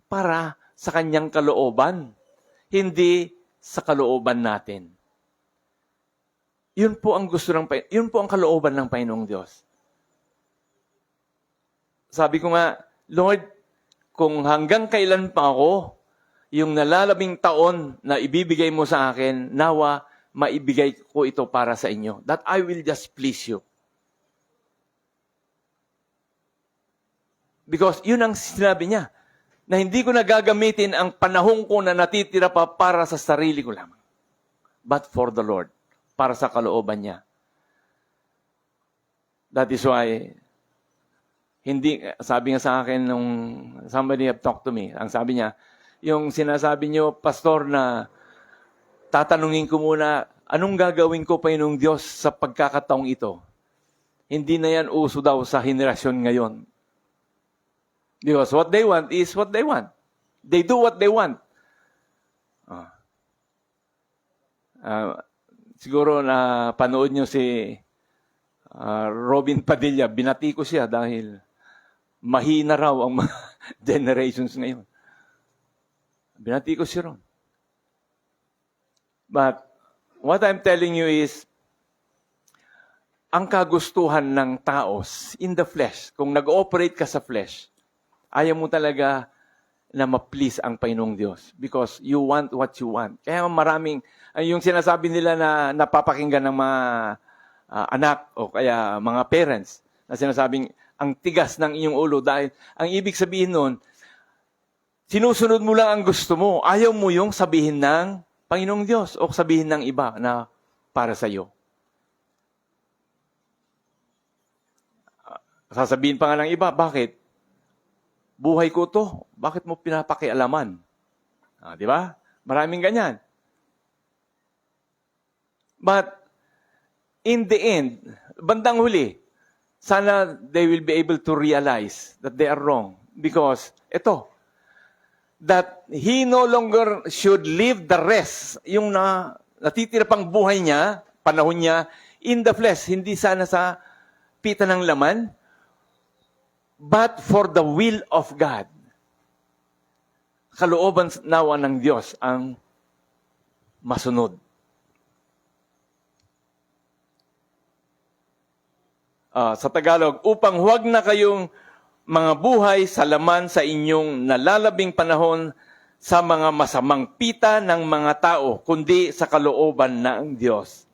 para sa Kanyang kalooban. Hindi sa kalooban natin. Yun po ang yun po ang kalooban ng Panginoong Diyos. Sabi ko nga, Lord, kung hanggang kailan pa ako, yung nalalabing taon na ibibigay mo sa akin, nawa, maibigay ko ito para sa inyo. That I will just please you. Because yun ang sinabi niya, na hindi ko nagagamitin ang panahon ko na natitira pa para sa sarili ko lamang. But for the Lord, para sa kalooban niya. That is why, sabi nga sa akin nung somebody have talked to me, ang sabi niya, yung sinasabi niyo, Pastor, na tatanungin ko muna, anong gagawin ko, Panginoong Diyos, sa pagkakataong ito? Hindi na yan uso daw sa henerasyon ngayon. Because what they want is what they want. They do what they want. Siguro na panood nyo si Robin Padilla, binati ko siya dahil mahina raw ang mga generations ngayon. Binati ko siya ron. But what I'm telling you is, ang kagustuhan ng taos in the flesh, kung nag-ooperate ka sa flesh, ayaw mo talaga na ma-please ang Panginoong Diyos because you want what you want. Kaya maraming, yung sinasabi nila na napapakinggan ng mga anak o kaya mga parents na sinasabing, ang tigas ng iyong ulo dahil ang ibig sabihin nun, sinusunod mo lang ang gusto mo. Ayaw mo yung sabihin ng Panginoong Diyos o sabihin ng iba na para sa iyo. Sasabihin pa nga ng iba, bakit? Buhay ko to, bakit mo pinapakialaman? Di ba? Maraming ganyan. But, in the end, bandang huli, sana they will be able to realize that they are wrong. Because, that he no longer should live the rest, yung natitira pang buhay niya, panahon niya, in the flesh, hindi sana sa pita ng laman, but for the will of God. kalooban nawa ng Diyos ang masunod. Sa Tagalog, upang huwag na kayong mga buhay sa laman sa inyong nalalabing panahon sa mga masamang pita ng mga tao, kundi sa kalooban ng Diyos.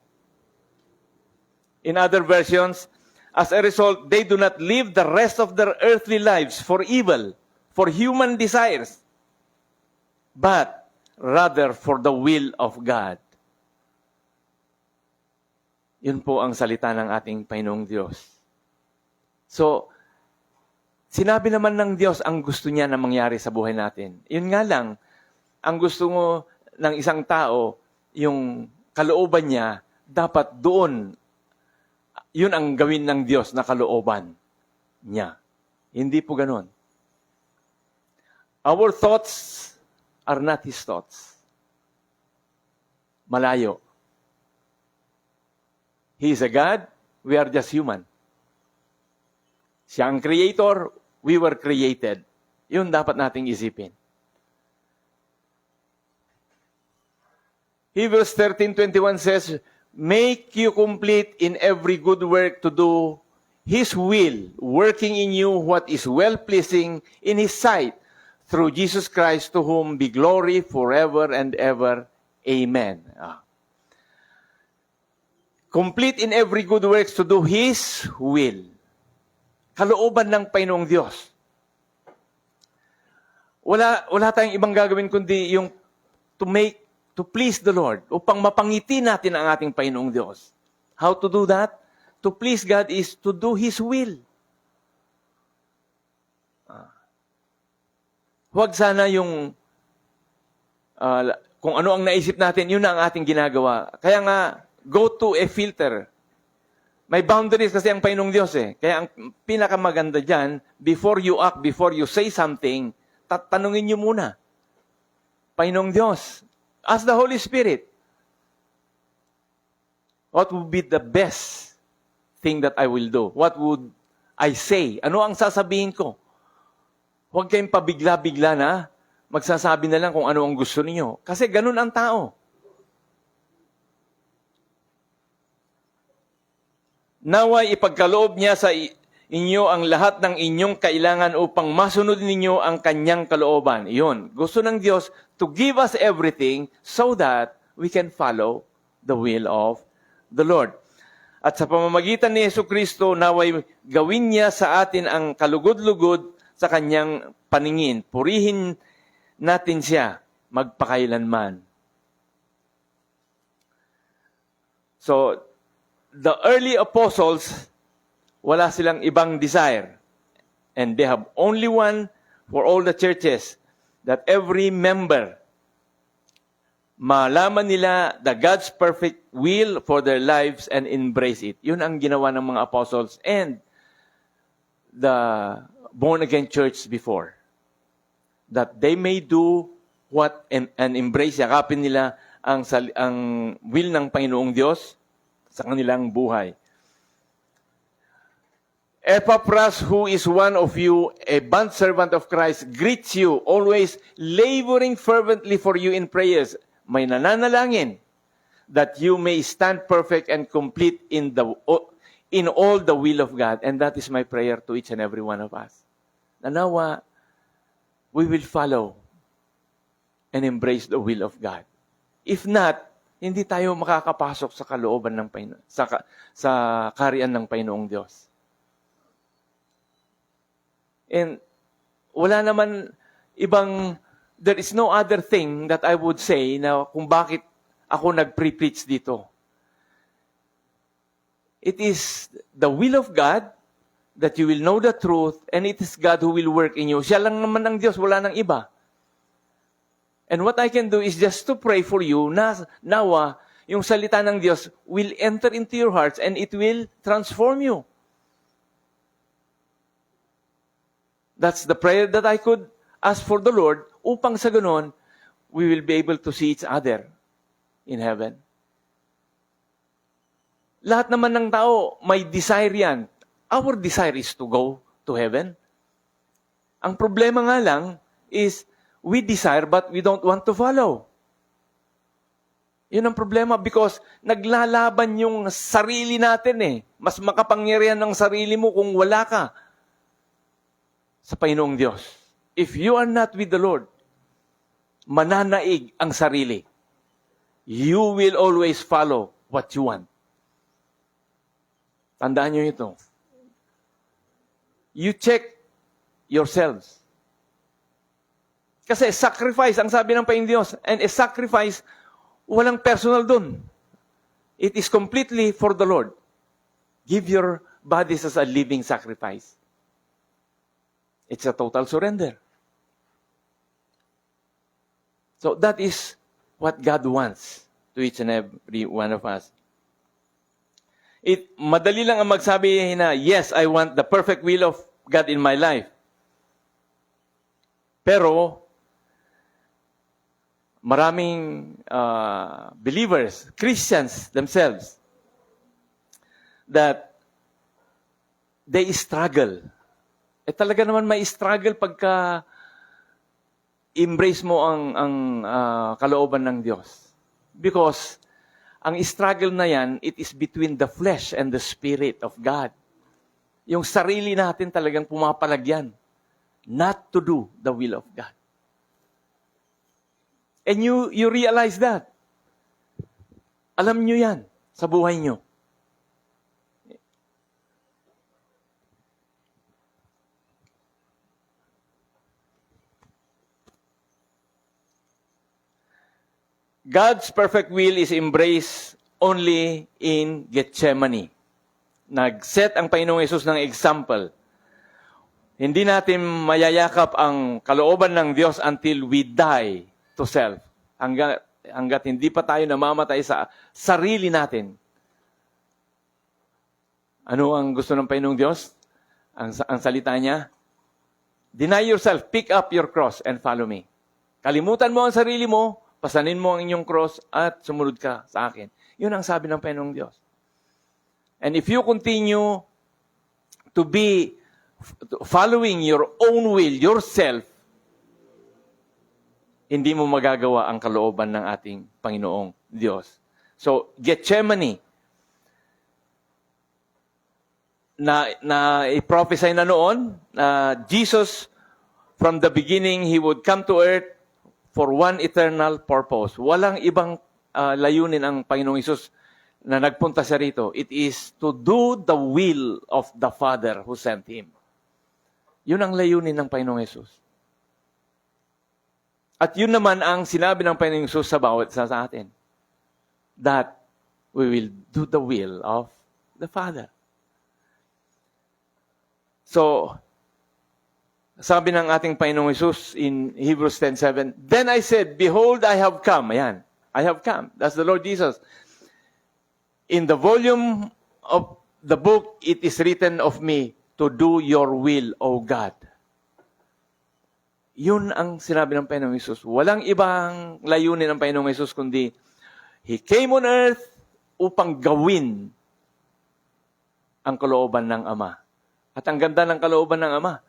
In other versions, as a result, they do not live the rest of their earthly lives for evil, for human desires, but rather for the will of God. Yun po ang salita ng ating Panginoong Diyos. So, sinabi naman ng Diyos ang gusto niya na mangyari sa buhay natin. Yun nga lang, ang gusto mo ng isang tao, yung kalooban niya, dapat doon, yun ang gawin ng Diyos na kalooban niya. Hindi po ganon. Our thoughts are not His thoughts. Malayo. He is a God, we are just human. Siya ang creator, we were created. Yun dapat nating isipin. Hebrews 13:21 says, make you complete in every good work to do His will, working in you what is well-pleasing in His sight, through Jesus Christ, to whom be glory forever and ever. Amen. Complete in every good works to do His will. Kalooban ng Panginoong Diyos. Wala tayong ibang gagawin kundi yung to please the Lord, upang mapangiti natin ang ating Panginoong Diyos. How to do that? To please God is to do His will. Huwag sana yung kung ano ang naisip natin, yun na ang ating ginagawa. Kaya nga, go to a filter. May boundaries kasi ang Panginoong Diyos eh. Kaya ang pinakamaganda dyan, before you act, before you say something, tatanungin niyo muna. Panginoong Diyos, ask the Holy Spirit, what would be the best thing that I will do? What would I say? Ano ang sasabihin ko? Huwag kayong pabigla-bigla na magsasabi na lang kung ano ang gusto niyo. Kasi ganun ang tao. Naway ipagkaloob niya sa inyo ang lahat ng inyong kailangan upang masunod ninyo ang kanyang kalooban. Iyon. Gusto ng Diyos to give us everything so that we can follow the will of the Lord. At sa pamamagitan ni Jesucristo, naway gawin niya sa atin ang kalugod-lugod sa kanyang paningin. Purihin natin siya magpakailanman. So, the early apostles, wala silang ibang desire. And they have only one for all the churches, that every member, malaman nila the God's perfect will for their lives and embrace it. Yun ang ginawa ng mga apostles and the born-again church before. That they may do what and embrace, yakapin nila ang will ng Panginoong Diyos sa kanilang buhay. Epaphras, who is one of you, a bondservant of Christ, greets you, always laboring fervently for you in prayers. May nananalangin that you may stand perfect and complete in all the will of God. And that is my prayer to each and every one of us. Nanawa, we will follow and embrace the will of God. If not, hindi tayo makakapasok sa kalooban ng Panginoon, sa kaharian ng Panginoong Diyos. And wala naman there is no other thing that I would say na kung bakit ako nag-pre-preach dito. It is the will of God that you will know the truth, and it is God who will work in you. Siya lang naman ang Diyos, wala nang iba. And what I can do is just to pray for you na nawa yung salita ng Diyos will enter into your hearts and it will transform you. That's the prayer that I could ask for the Lord upang sa ganon, we will be able to see each other in heaven. Lahat naman ng tao may desire yan. Our desire is to go to heaven. Ang problema nga lang is we desire but we don't want to follow. Yun ang problema because naglalaban yung sarili natin eh. Mas makapangyarihan ng sarili mo kung wala ka sa Panginoong Diyos. If you are not with the Lord, mananaig ang sarili. You will always follow what you want. Tandaan nyo ito. You check yourselves. Kasi sacrifice, ang sabi ng Panginoong Diyos, and a sacrifice, walang personal dun. It is completely for the Lord. Give your bodies as a living sacrifice. It's a total surrender. So that is what God wants to each and every one of us. Madali lang ang magsabi na, yes, I want the perfect will of God in my life. Pero, maraming believers, Christians themselves, that they struggle. Talaga naman may struggle pagka embrace mo ang kalooban ng Diyos. Because ang struggle na yan, it is between the flesh and the Spirit of God. Yung sarili natin talagang pumapalagyan not to do the will of God. And you realize that. Alam nyo yan sa buhay nyo. God's perfect will is embraced only in Gethsemane. Nag-set ang Panginoong Yesus ng example. Hindi natin mayayakap ang kalooban ng Diyos until we die to self. Hanggat hindi pa tayo namamatay sa sarili natin. Ano ang gusto ng Panginoong Diyos? Ang salita niya, deny yourself, pick up your cross, and follow me. Kalimutan mo ang sarili mo, pasanin mo ang inyong cross, at sumunod ka sa akin. Yun ang sabi ng Panginoong Diyos. And if you continue to be following your own will, yourself, hindi mo magagawa ang kalooban ng ating Panginoong Diyos. So, Gethsemane, na i-prophesy na noon, Jesus, from the beginning, He would come to earth for one eternal purpose. Walang ibang layunin ang Panginoong Hesus na nagpunta siya rito. It is to do the will of the Father who sent Him. Yun ang layunin ng Panginoong Hesus. At yun naman ang sinabi ng Panginoong Hesus sa bawat isa sa atin. That we will do the will of the Father. So, sabi ng ating Panginoong Hesus in Hebrews 10:7, then I said, behold, I have come. Ayan, I have come. That's the Lord Jesus. In the volume of the book, it is written of me to do your will, O God. Yun ang sinabi ng Panginoong Hesus. Walang ibang layunin ng Panginoong Hesus kundi He came on earth upang gawin ang kalooban ng Ama. At ang ganda ng kalooban ng Ama,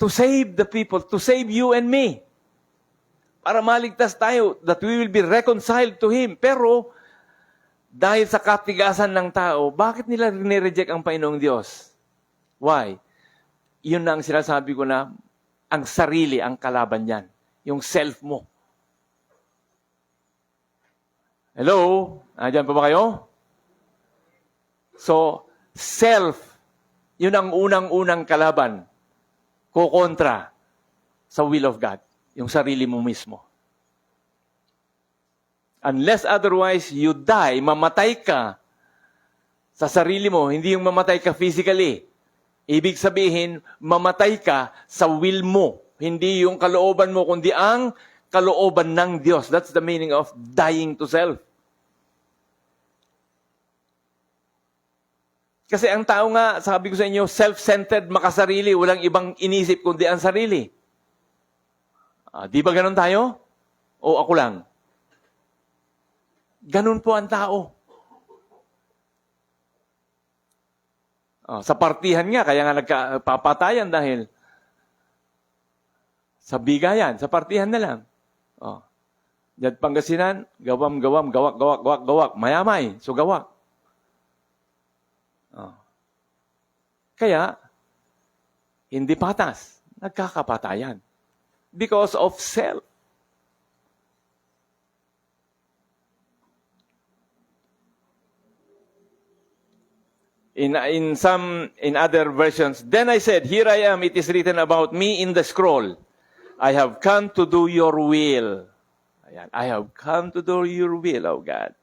to save the people, to save you and me. Para maligtas tayo, that we will be reconciled to Him. Pero, dahil sa katigasan ng tao, bakit nila nireject ang Panginoong Diyos? Why? Yun na ang sinasabi ko na, ang sarili ang kalaban niyan. Yung self mo. Hello? Nandiyan pa ba kayo? So, self, yun ang unang-unang kalaban. Kukontra sa will of God. Yung sarili mo mismo. Unless otherwise, you die, mamatay ka sa sarili mo, hindi yung mamatay ka physically. Ibig sabihin, mamatay ka sa will mo. Hindi yung kalooban mo, kundi ang kalooban ng Diyos. That's the meaning of dying to self. Kasi ang tao nga, sabi ko sa inyo, self-centered, makasarili, walang ibang inisip kundi ang sarili. Di ba ganun tayo? O ako lang? Ganun po ang tao. Sa partihan nga, kaya nga nagpapatayan dahil Sa bigayan, sa partihan na lang. Oh. Diyan Pangasinan, gawam, gawak. Mayamay, so gawak. Oh. Kaya, hindi patas. Nagkakapatayan. Because of self. In other versions, then I said, here I am, it is written about me in the scroll. I have come to do your will. Ayan, I have come to do your will, O God.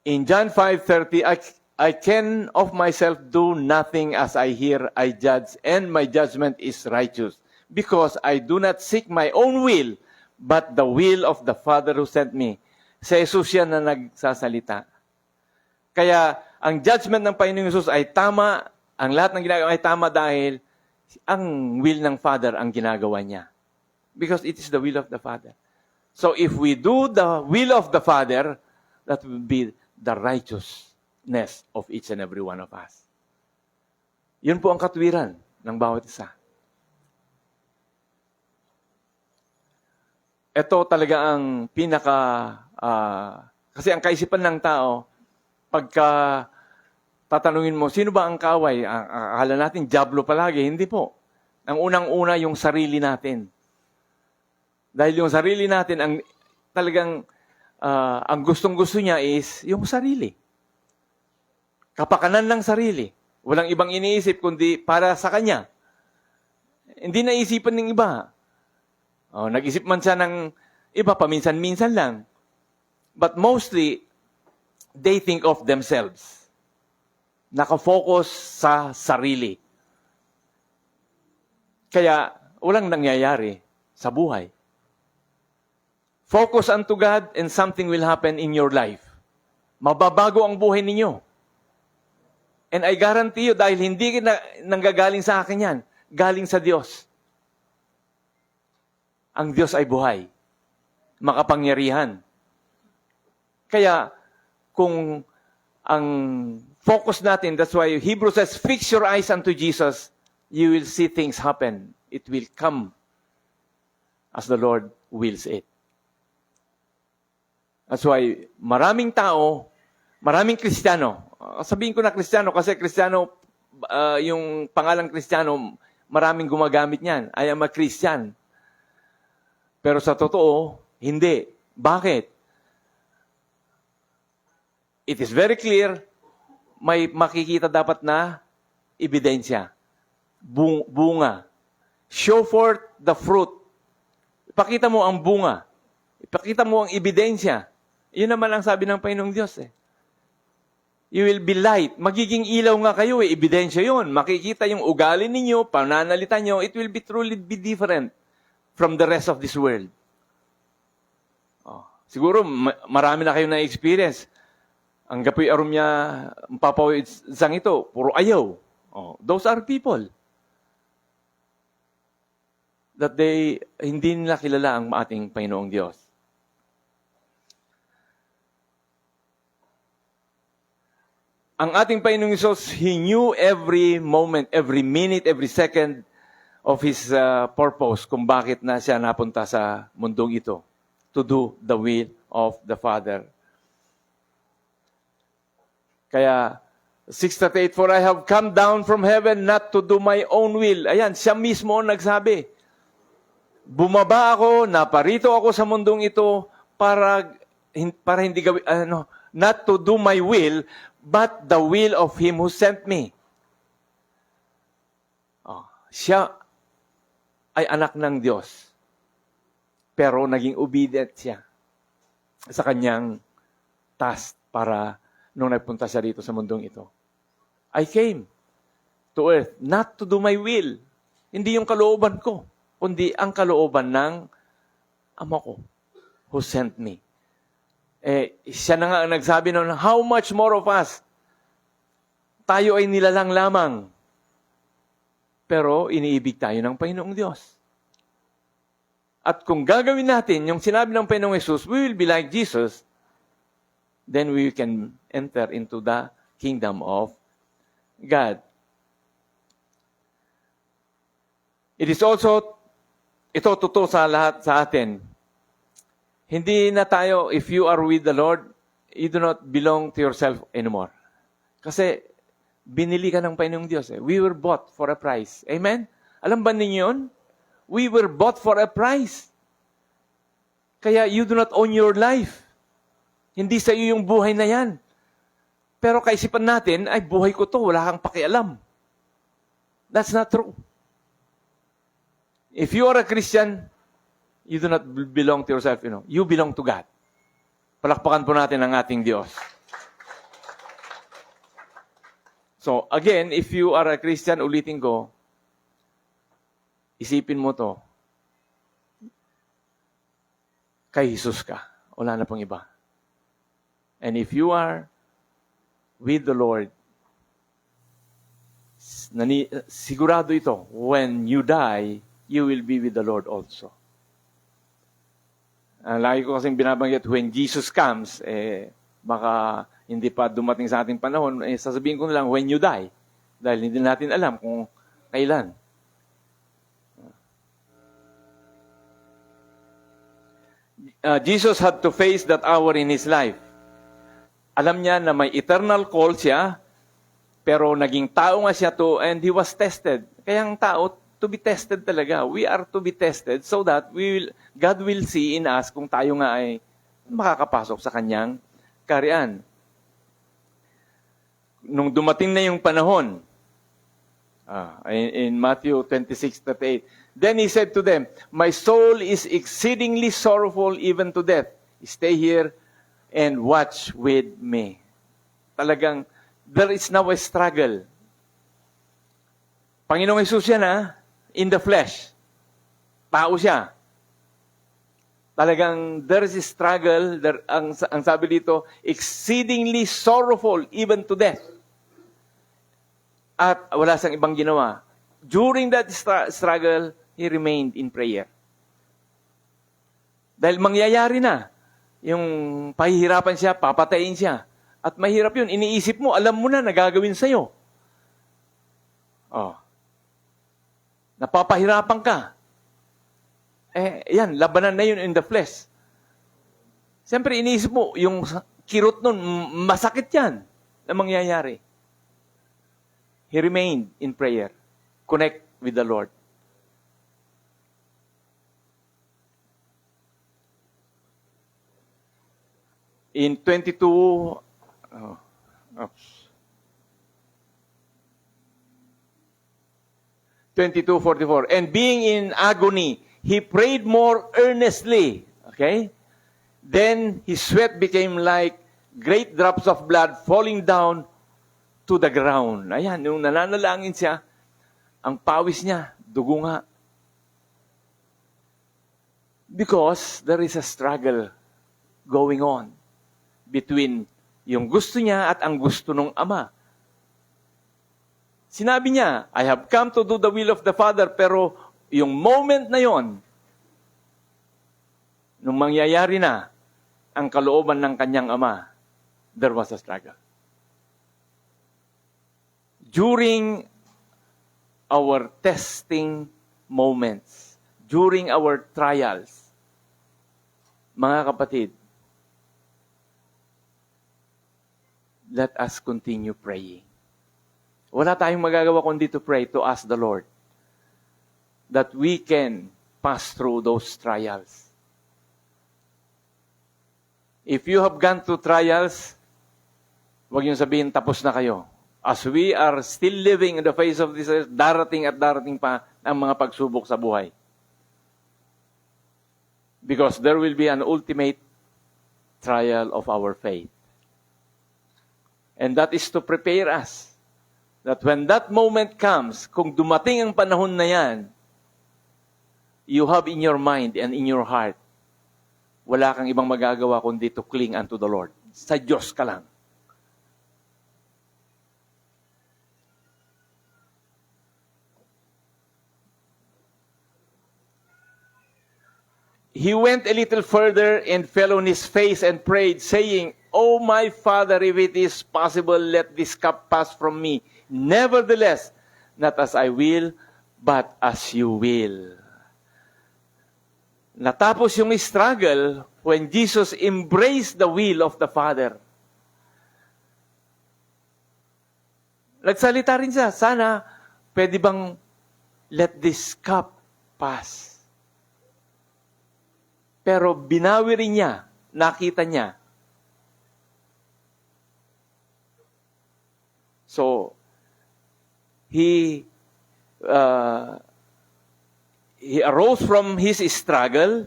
In John 5:30, I can of myself do nothing. As I hear, I judge, and my judgment is righteous. Because I do not seek my own will, but the will of the Father who sent me. Sa Jesus yan na nagsasalita. Kaya, ang judgment ng Panginoong Jesus ay tama, ang lahat ng ginagawa ay tama dahil ang will ng Father ang ginagawa niya. Because it is the will of the Father. So, if we do the will of the Father, that will be the righteousness of each and every one of us. Yun po ang katwiran ng bawat isa. Ito talaga ang kasi ang kaisipan ng tao, pagka tatanungin mo, sino ba ang kaaway? Akala natin, diablo palagi. Hindi po. Ang unang-una, yung sarili natin. Dahil yung sarili natin, ang talagang, ang gustong-gusto niya is yung sarili. Kapakanan ng sarili. Walang ibang iniisip, kundi para sa kanya. Hindi naisipan ng iba. Nag-isip man siya ng iba, paminsan-minsan lang. But mostly, they think of themselves. Nakafocus sa sarili. Kaya, walang nangyayari sa buhay. Focus unto God and something will happen in your life. Mababago ang buhay ninyo. And I guarantee you, dahil hindi nanggagaling sa akin yan, galing sa Diyos. Ang Diyos ay buhay. Makapangyarihan. Kaya, kung ang focus natin, that's why Hebrews says, fix your eyes unto Jesus, you will see things happen. It will come as the Lord wills it. That's why maraming tao, maraming Kristiyano, sabihin ko na Kristiyano kasi Kristiyano, yung pangalang Kristiyano, maraming gumagamit niyan. I am a Christian. Pero sa totoo, hindi. Bakit? It is very clear, may makikita dapat na ebidensya. Bunga. Show forth the fruit. Ipakita mo ang bunga. Ipakita mo ang ebidensya. Yun naman ang sabi ng Panginoong Diyos. You will be light. Magiging ilaw nga kayo. Ebidensya yun. Makikita yung ugali ninyo, pananalita nyo, it will be truly be different from the rest of this world. Siguro, marami na kayo na-experience. Ang gapoy arum niya, papawid sang ito, puro ayaw. Those are people that hindi nila kilala ang ating Panginoong Diyos. Ang ating Panginoong Diyos, He knew every moment, every minute, every second of His purpose kung bakit na siya napunta sa mundong ito to do the will of the Father. Kaya, 6:38, for I have come down from heaven not to do my own will. Ayan, siya mismo ang nagsabi. Bumaba ako, naparito ako sa mundong ito para hindi gawin, not to do my will, but the will of Him who sent me. Siya ay anak ng Diyos. Pero naging obedient siya sa kanyang task para nung nagpunta siya dito sa mundong ito. I came to earth not to do my will. Hindi yung kalooban ko, kundi ang kalooban ng Ama ko who sent me. Siya na nga ang nagsabi noon, how much more of us? Tayo ay nilalang lamang. Pero iniibig tayo ng Panginoong Diyos. At kung gagawin natin yung sinabi ng Panginoong Jesus, we will be like Jesus, then we can enter into the kingdom of God. It is also, ito totoo sa lahat sa atin. Hindi na tayo, if you are with the Lord, you do not belong to yourself anymore. Kasi, binili ka ng Panginoong Diyos. We were bought for a price. Amen? Alam ba ninyo yun? We were bought for a price. Kaya you do not own your life. Hindi sa iyo yung buhay na yan. Pero kaisipan natin, ay buhay ko to, wala kang pakialam. That's not true. If you are a Christian, you do not belong to yourself, You belong to God. Palakpakan po natin ang ating Diyos. So, again, if you are a Christian, ulitin ko, isipin mo to, kay Jesus ka. Wala na pong iba. And if you are with the Lord, sigurado ito, when you die, you will be with the Lord also. Lagi ko kasing binabanggit, when Jesus comes, baka hindi pa dumating sa ating panahon, sasabihin ko na lang, when you die. Dahil hindi natin alam kung kailan. Jesus had to face that hour in His life. Alam niya na may eternal call siya, pero naging tao nga siya to, and He was tested. Kaya ang tao, to be tested talaga. We are to be tested so that God will see in us kung tayo nga ay makakapasok sa Kanyang kaharian. Nung dumating na yung panahon, in Matthew 26:38, then He said to them, "My soul is exceedingly sorrowful even to death. Stay here and watch with me." Talagang, there is now a struggle. Panginoong Hesus yan in the flesh. Tao siya. Talagang there is a struggle, ang sabi dito, exceedingly sorrowful even to death. At wala siyang ibang ginawa. During that struggle, He remained in prayer. Dahil mangyayari na. Yung pahihirapan siya, papatayin siya. At mahirap yun. Iniisip mo, alam mo na, nagagawin sa'yo. Napapahirapan ka. Yan, labanan na yun in the flesh. Siyempre, iniisip mo, yung kirot nun, masakit yan na mangyayari. He remained in prayer. Connect with the Lord. In 22:44, and being in agony, he prayed more earnestly. Okay? Then his sweat became like great drops of blood falling down to the ground. Ayan, yung nananalangin siya, ang pawis niya, dugo nga. Because there is a struggle going on between yung gusto niya at ang gusto ng Ama. Sinabi niya, I have come to do the will of the Father, pero yung moment na yon, nung mangyayari na ang kalooban ng kanyang Ama, there was a struggle. During our testing moments, during our trials, mga kapatid, let us continue praying. Wala tayong magagawa kundi to pray, to ask the Lord that we can pass through those trials. If you have gone through trials, huwag yung sabihin, tapos na kayo. As we are still living in the face of this earth, darating at darating pa ang mga pagsubok sa buhay. Because there will be an ultimate trial of our faith. And that is to prepare us. That when that moment comes, kung dumating ang panahon na yan, you have in your mind and in your heart, wala kang ibang magagawa kundi to cling unto the Lord. Sa Diyos ka lang. He went a little further and fell on his face and prayed, saying, "O my Father, if it is possible, let this cup pass from me. Nevertheless, not as I will, but as you will. Natapos yung struggle when Jesus embraced the will of the Father. Nagsalita rin siya, sana pwede bang let this cup pass. Pero binawi rin niya, nakita niya. So, he arose from his struggle.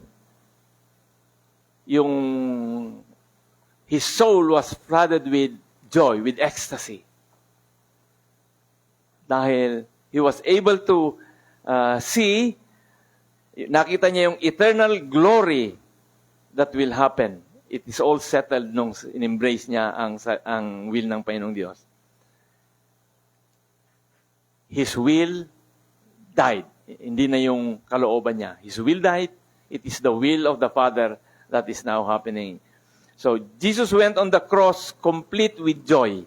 His soul was flooded with joy, with ecstasy. Dahil he was able to see, nakita niya yung eternal glory that will happen. It is all settled nung in-embrace niya ang will ng Panginoong Diyos. His will died. Hindi na yung kalooban niya. His will died. It is the will of the Father that is now happening. So, Jesus went on the cross complete with joy.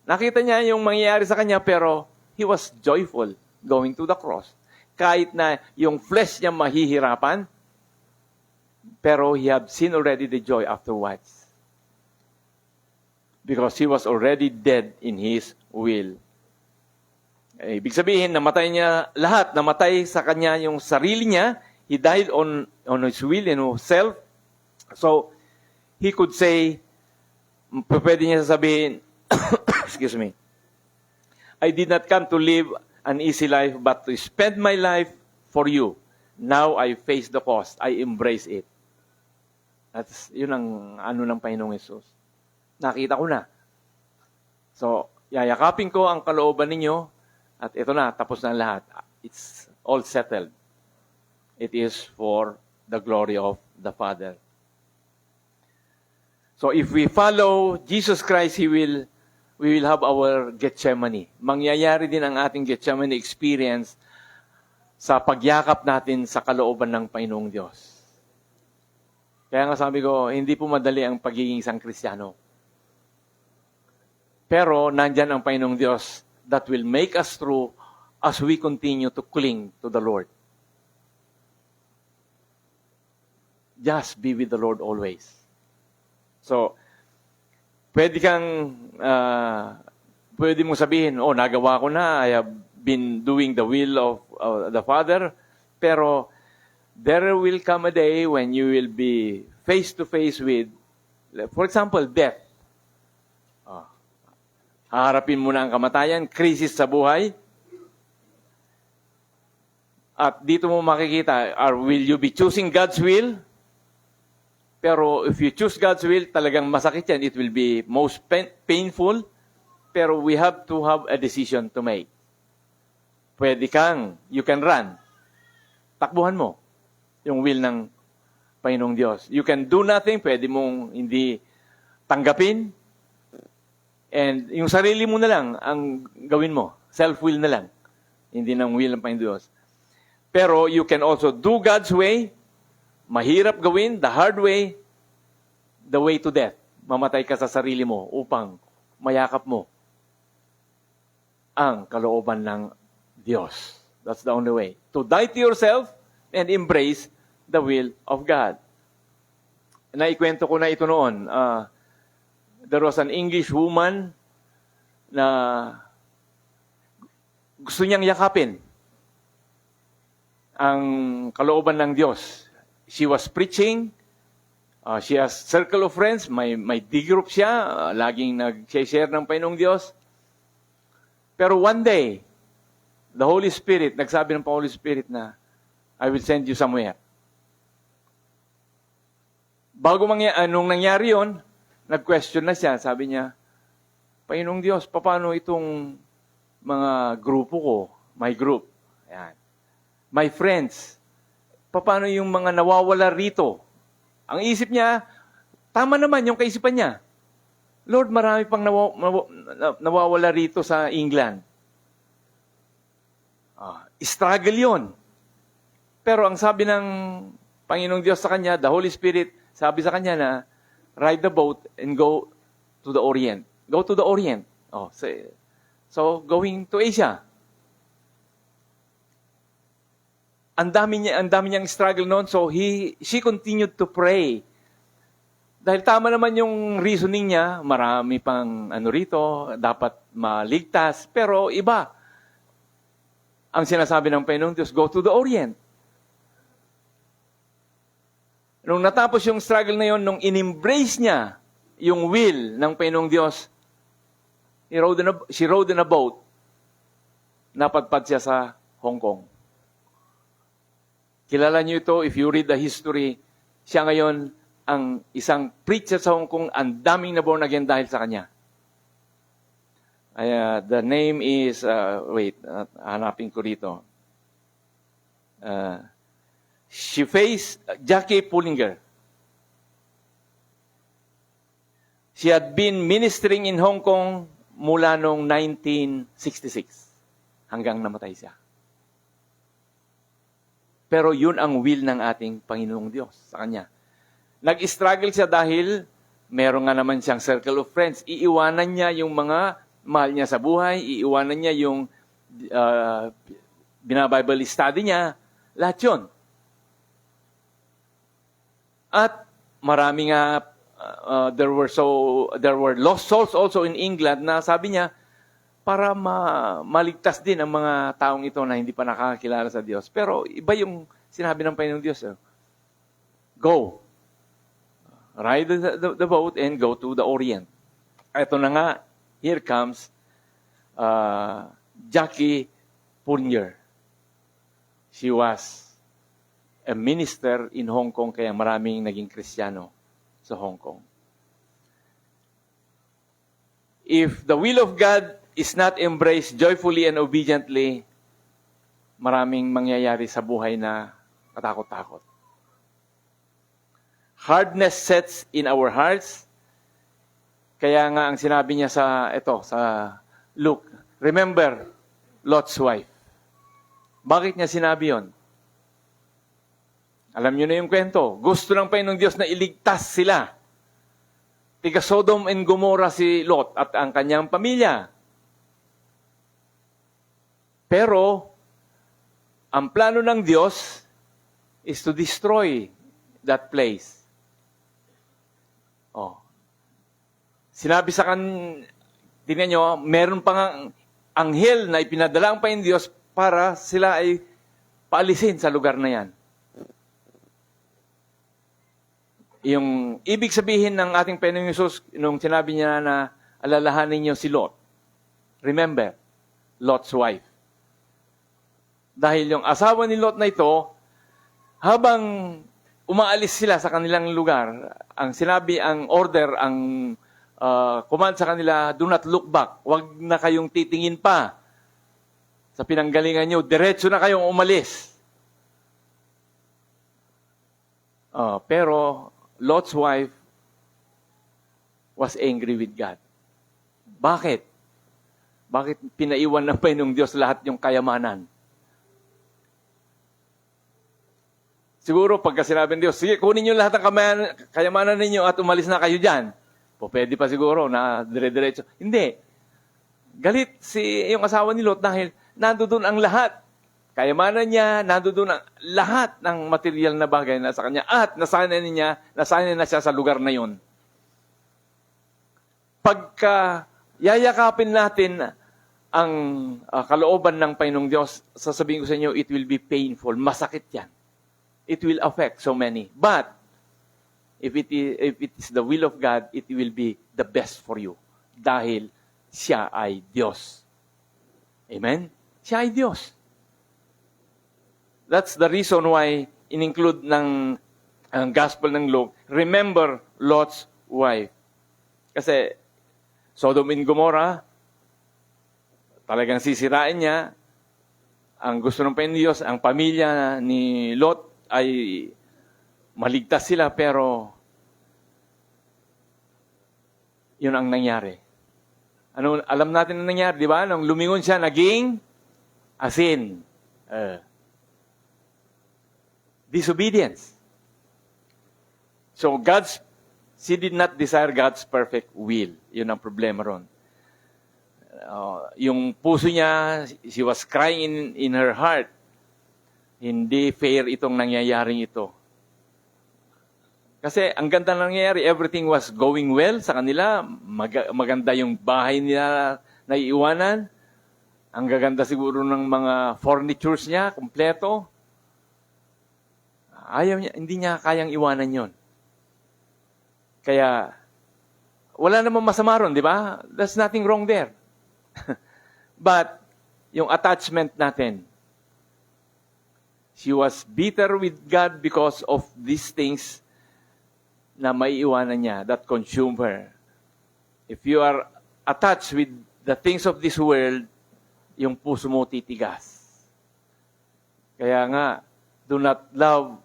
Nakita niya yung mangyayari sa kanya, pero he was joyful going to the cross. Kahit na yung flesh niya mahihirapan, pero he had seen already the joy afterwards. Because he was already dead in his will. Ibig sabihin, namatay niya lahat. Namatay sa kanya yung sarili niya. He died on his will and himself. So, he could say, pwede niya sabihin, excuse me, I did not come to live an easy life, but to spend my life for you. Now I face the cost. I embrace it. Yun ang ano ng Panginoong Yesus. Nakita ko na. So, yayakapin ko ang kalooban ninyo, at ito na, tapos na lahat. It's all settled. It is for the glory of the Father. So if we follow Jesus Christ, we will have our Gethsemane. Mangyayari din ang ating Gethsemane experience sa pagyakap natin sa kalooban ng Panginoong Diyos. Kaya nga sabi ko, hindi po madali ang pagiging isang Kristiyano. Pero nandyan ang Panginoong Diyos that will make us through as we continue to cling to the Lord. Just be with the Lord always. So, pwede mong sabihin, nagawa ko na, I have been doing the will of the Father, pero there will come a day when you will be face to face with, for example, death. Haharapin mo na ang kamatayan, crisis sa buhay. At dito mo makikita, will you be choosing God's will? Pero if you choose God's will, talagang masakit yan. It will be most painful. Pero we have to have a decision to make. You can run. Takbuhan mo yung will ng Panginoong Diyos. You can do nothing, pwede mong hindi tanggapin. And yung sarili mo na lang ang gawin mo. Self-will na lang. Hindi ng will ng Panginoong Diyos. Pero you can also do God's way. Mahirap gawin, the hard way, the way to death. Mamatay ka sa sarili mo upang mayakap mo ang kalooban ng Diyos. That's the only way. To die to yourself and embrace the will of God. Naikwento ko na ito noon. There was an English woman na gusto niyang yakapin ang kalooban ng Diyos. She was preaching. She has circle of friends. May D-group siya. Laging nag-share ng Panginoong Diyos. Pero one day, the Holy Spirit, nagsabi ng Holy Spirit na, I will send you somewhere. Nung nangyari yon, nag-question na siya. Sabi niya, Panginoong Diyos, paano itong mga grupo ko? My group. Ayan. My friends. Paano yung mga nawawala rito? Ang isip niya, tama naman yung kaisipan niya. Lord, marami pang nawawala rito sa England. Struggle yon. Pero ang sabi ng Panginoong Diyos sa kanya, the Holy Spirit, sabi sa kanya na, ride the boat and go to the Orient. Go to the Orient. So going to Asia. ang dami niyang struggle noon, so she continued to pray. Dahil tama naman yung reasoning niya, marami pang rito, dapat maligtas, pero iba. Ang sinasabi ng Panginoong Diyos, go to the Orient. Nung natapos yung struggle na yun, nung in-embrace niya yung will ng Panginoong Diyos, she rode in a boat, napadpad siya sa Hong Kong. Kilala niyo ito, if you read the history, siya ngayon ang isang preacher sa Hong Kong, ang daming na born again dahil sa kanya. The name is, hanapin ko rito. She faced Jackie Pullinger. She had been ministering in Hong Kong mula noong 1966 hanggang namatay siya. Pero yun ang will ng ating Panginoong Diyos sa Kanya. Nag-struggle siya dahil meron nga naman siyang circle of friends. Iiwanan niya yung mga mahal niya sa buhay, iiwanan niya yung binabible study niya, lahat yun. At marami nga, there were lost souls also in England na sabi niya, para maligtas din ang mga taong ito na hindi pa nakakakilala sa Diyos. Pero iba yung sinabi ng Panginoong Diyos. Go. Ride the boat and go to the Orient. Ito na nga, here comes Jackie Pullinger. She was a minister in Hong Kong, kaya maraming naging Kristiyano sa Hong Kong. If the will of God is not embraced joyfully and obediently, maraming mangyayari sa buhay na katakot-takot. Hardness sets in our hearts. Kaya nga ang sinabi niya sa Luke, remember Lot's wife. Bakit niya sinabi yon? Alam niyo na yung kwento. Gusto ng Panginoong Diyos na iligtas sila. Tiga Sodom and Gomorrah si Lot at ang kanyang pamilya. Pero, ang plano ng Diyos is to destroy that place. Sinabi sa tingnan nyo, meron pang anghel na ipinadala ang Panginoong Diyos para sila ay paalisin sa lugar na yan. Yung ibig sabihin ng ating Panginoong Hesus, nung sinabi niya na alalahanin niyo si Lot, remember, Lot's wife. Dahil yung asawa ni Lot na ito, habang umaalis sila sa kanilang lugar, ang sinabi, ang order, ang command sa kanila, do not look back. Huwag na kayong titingin pa sa pinanggalingan nyo. Diretso na kayong umalis. Pero Lot's wife was angry with God. Bakit? Bakit pinaiwan ng Panginoong Diyos lahat yung kayamanan? Siguro, pagka sinabi ng Diyos, sige, kunin niyo lahat ng kayamanan ninyo at umalis na kayo dyan. Pwede pa siguro na dire-diretso. Hindi. Galit yung asawa ni Lot dahil nandoon ang lahat. Kayamanan niya, nandoon ang lahat ng material na bagay na sa kanya at nasanay na siya sa lugar na yon. Pagka yayakapin natin ang kalooban ng Panginoong Diyos, sasabihin ko sa inyo, it will be painful. Masakit yan. It will affect so many. But, if it is the will of God, it will be the best for you. Dahil siya ay Diyos. Amen? Siya ay Diyos. That's the reason why in-include ng Gospel ng Luke, remember Lot's wife. Kasi, Sodom and Gomorrah, talagang sisirain niya. Ang gusto ng Panginoon Diyos, ang pamilya ni Lot ay maligtas sila, pero yun ang nangyari. Alam natin ang nangyari, di ba? Nung lumingon siya, naging asin. Disobedience. So, she did not desire God's perfect will. Yun ang problema ron. Yung puso niya, she was crying in her heart. Hindi fair itong nangyayaring ito. Kasi ang ganda ng nangyayari, everything was going well sa kanila. Maganda yung bahay nila na iiwanan. Ang gaganda siguro ng mga furnitures niya, kompleto. Ayaw niya, hindi niya kayang iwanan yon. Kaya, wala namang masama ron, di ba? There's nothing wrong there. But, yung attachment natin, she was bitter with God because of these things na maiiwanan niya that consume her. If you are attached with the things of this world, yung puso mo titigas. Kaya nga, do not love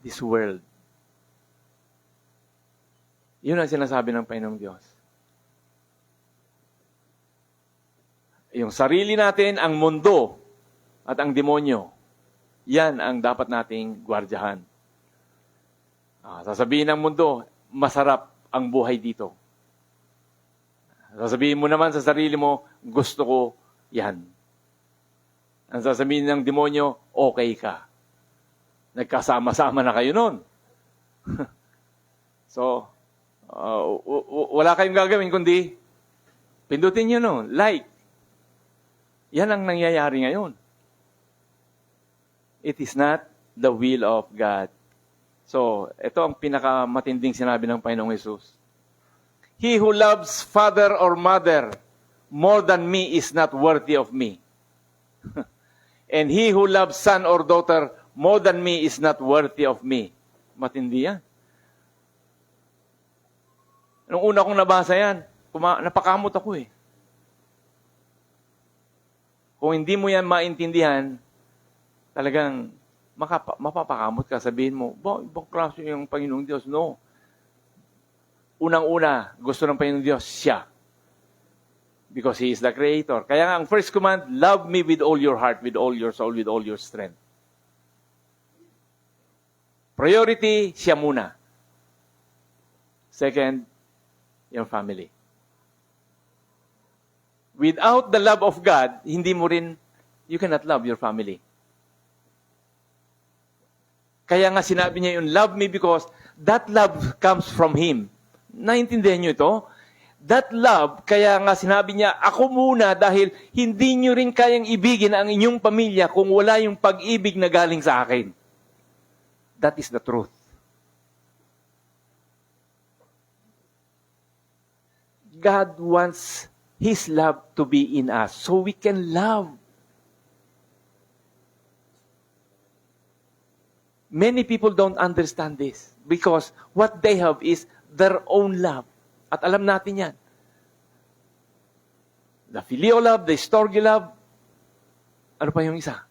this world. Yun ang sinasabi ng Panginoong Diyos. Yung sarili natin, ang mundo, at ang demonyo, yan ang dapat nating gwardyahan. Sasabihin ng mundo, masarap ang buhay dito. Sasabihin mo naman sa sarili mo, gusto ko yan. Ang sasabihin ng demonyo, okay ka. Nagkasama-sama na kayo nun. So, wala kayong gagawin kundi pindutin nyo no, like. Yan ang nangyayari ngayon. It is not the will of God. So, ito ang pinakamatinding sinabi ng Panginoong Hesus. He who loves father or mother more than me is not worthy of me. And he who loves son or daughter more than me is not worthy of me. Matindi yan. Nung una kong nabasa yan, napakamot ako eh. Kung hindi mo yan maintindihan, talagang mapapakamot ka. Sabihin mo, ibang klase yung Panginoong Diyos. No. Unang-una, gusto ng Panginoong Diyos, siya. Because He is the Creator. Kaya nga, ang first command, love me with all your heart, with all your soul, with all your strength. Priority, siya muna. Second, your family. Without the love of God, hindi mo rin, you cannot love your family. Kaya nga sinabi niya yung love me because that love comes from Him. Naintindihan niyo ito? That love, kaya nga sinabi niya, ako muna dahil hindi niyo rin kayang ibigin ang inyong pamilya kung wala yung pag-ibig na galing sa akin. That is the truth. God wants His love to be in us so we can love. Many people don't understand this because what they have is their own love. At alam natin yan. The filial love, the storge love. Ano pa yung isa?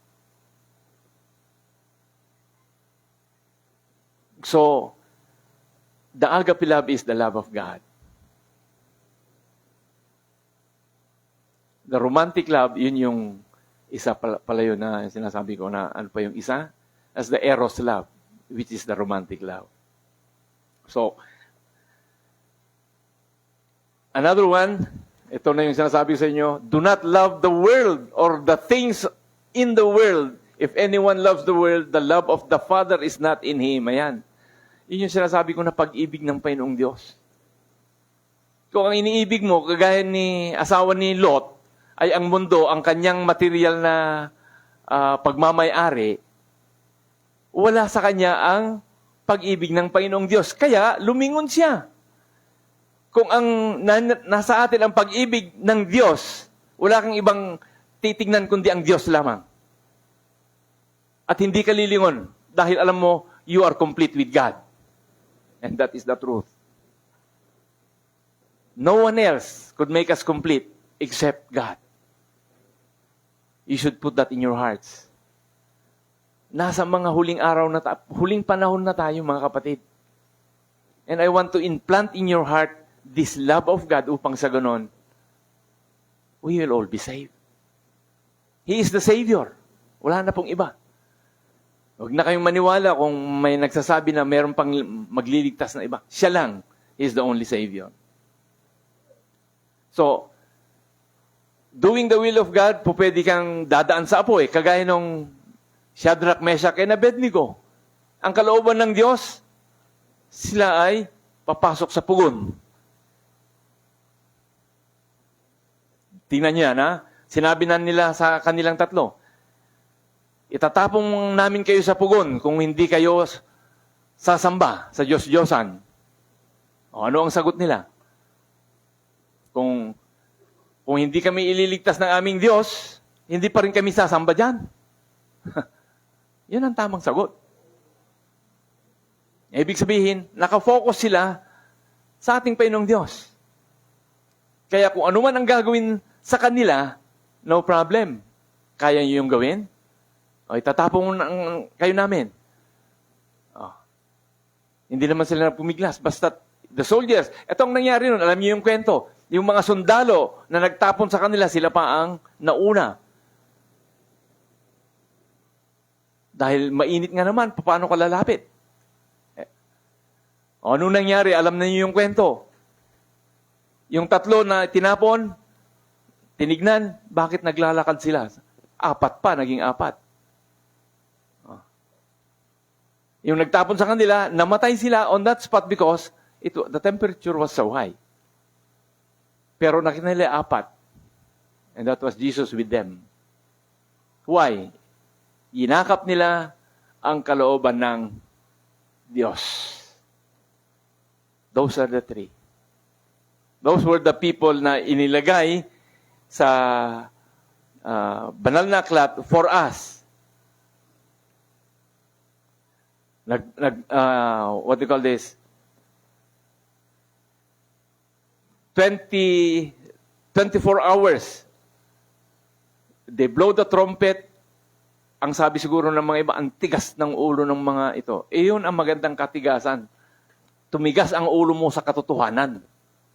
So, the agape love is the love of God. The romantic love, yun yung isa pala yun na sinasabi ko na ano pa yung isa? As the eros love, which is the romantic love. So, another one, ito na yung sinasabi sa inyo, do not love the world or the things in the world. If anyone loves the world, the love of the Father is not in him. Ayan. Yun yung sinasabi ko na pag-ibig ng Panginoong Diyos. Kung ang iniibig mo, kagaya ni asawa ni Lot, ay ang mundo, ang kanyang material na pagmamay-ari, wala sa kanya ang pag-ibig ng Panginoong Diyos. Kaya, lumingon siya. Kung ang nasa atin ang pag-ibig ng Diyos, wala kang ibang titignan kundi ang Diyos lamang. At hindi ka lilingon dahil alam mo, you are complete with God. And that is the truth. No one else could make us complete except God. You should put that in your hearts. Nasa mga huling araw na huling panahon na tayo, mga kapatid. And I want to implant in your heart this love of God upang sa ganon, we will all be saved. He is the Savior. Wala na pong iba. Huwag na kayong maniwala kung may nagsasabi na mayroon pang magliligtas na iba. Siya lang is the only Savior. So, doing the will of God, pwede kang dadaan sa apoy. Kagaya nung Shadrach, Meshach, and Abednego. Ang kalooban ng Diyos, sila ay papasok sa pugon. Tingnan niya na, sinabi na nila sa kanilang tatlo, itatapong namin kayo sa pugon kung hindi kayo sasamba sa Diyos-Diyosan. O ano ang sagot nila? Kung hindi kami ililigtas ng aming Diyos, hindi pa rin kami sasamba dyan. Yan ang tamang sagot. Ibig sabihin, nakafocus sila sa ating Panginoong Diyos. Kaya kung ano man ang gagawin sa kanila, no problem. Kaya niyo yung gawin? O, itatapong kayo namin. O. Hindi naman sila pumiglas. Basta the soldiers, etong nangyari nun, alam niyo yung kwento. Yung mga sundalo na nagtapon sa kanila, sila pa ang nauna. Dahil mainit nga naman, paano ka lalapit? O, anong nangyari? Alam na niyo yung kwento. Yung tatlo na tinapon, tinignan, bakit naglalakad sila? 4 pa, naging 4. O. Yung nagtapon sa kanila, namatay sila on that spot because the temperature was so high. Pero nakita nila 4. And that was Jesus with them. Why? Inakap nila ang kalooban ng Diyos. Those are the 3. Those were the people na inilagay sa banal na aklat for us. What do you call this? 24 hours. They blow the trumpet. Ang sabi siguro ng mga iba, ang tigas ng ulo ng mga ito. Yun ang magandang katigasan. Tumigas ang ulo mo sa katotohanan.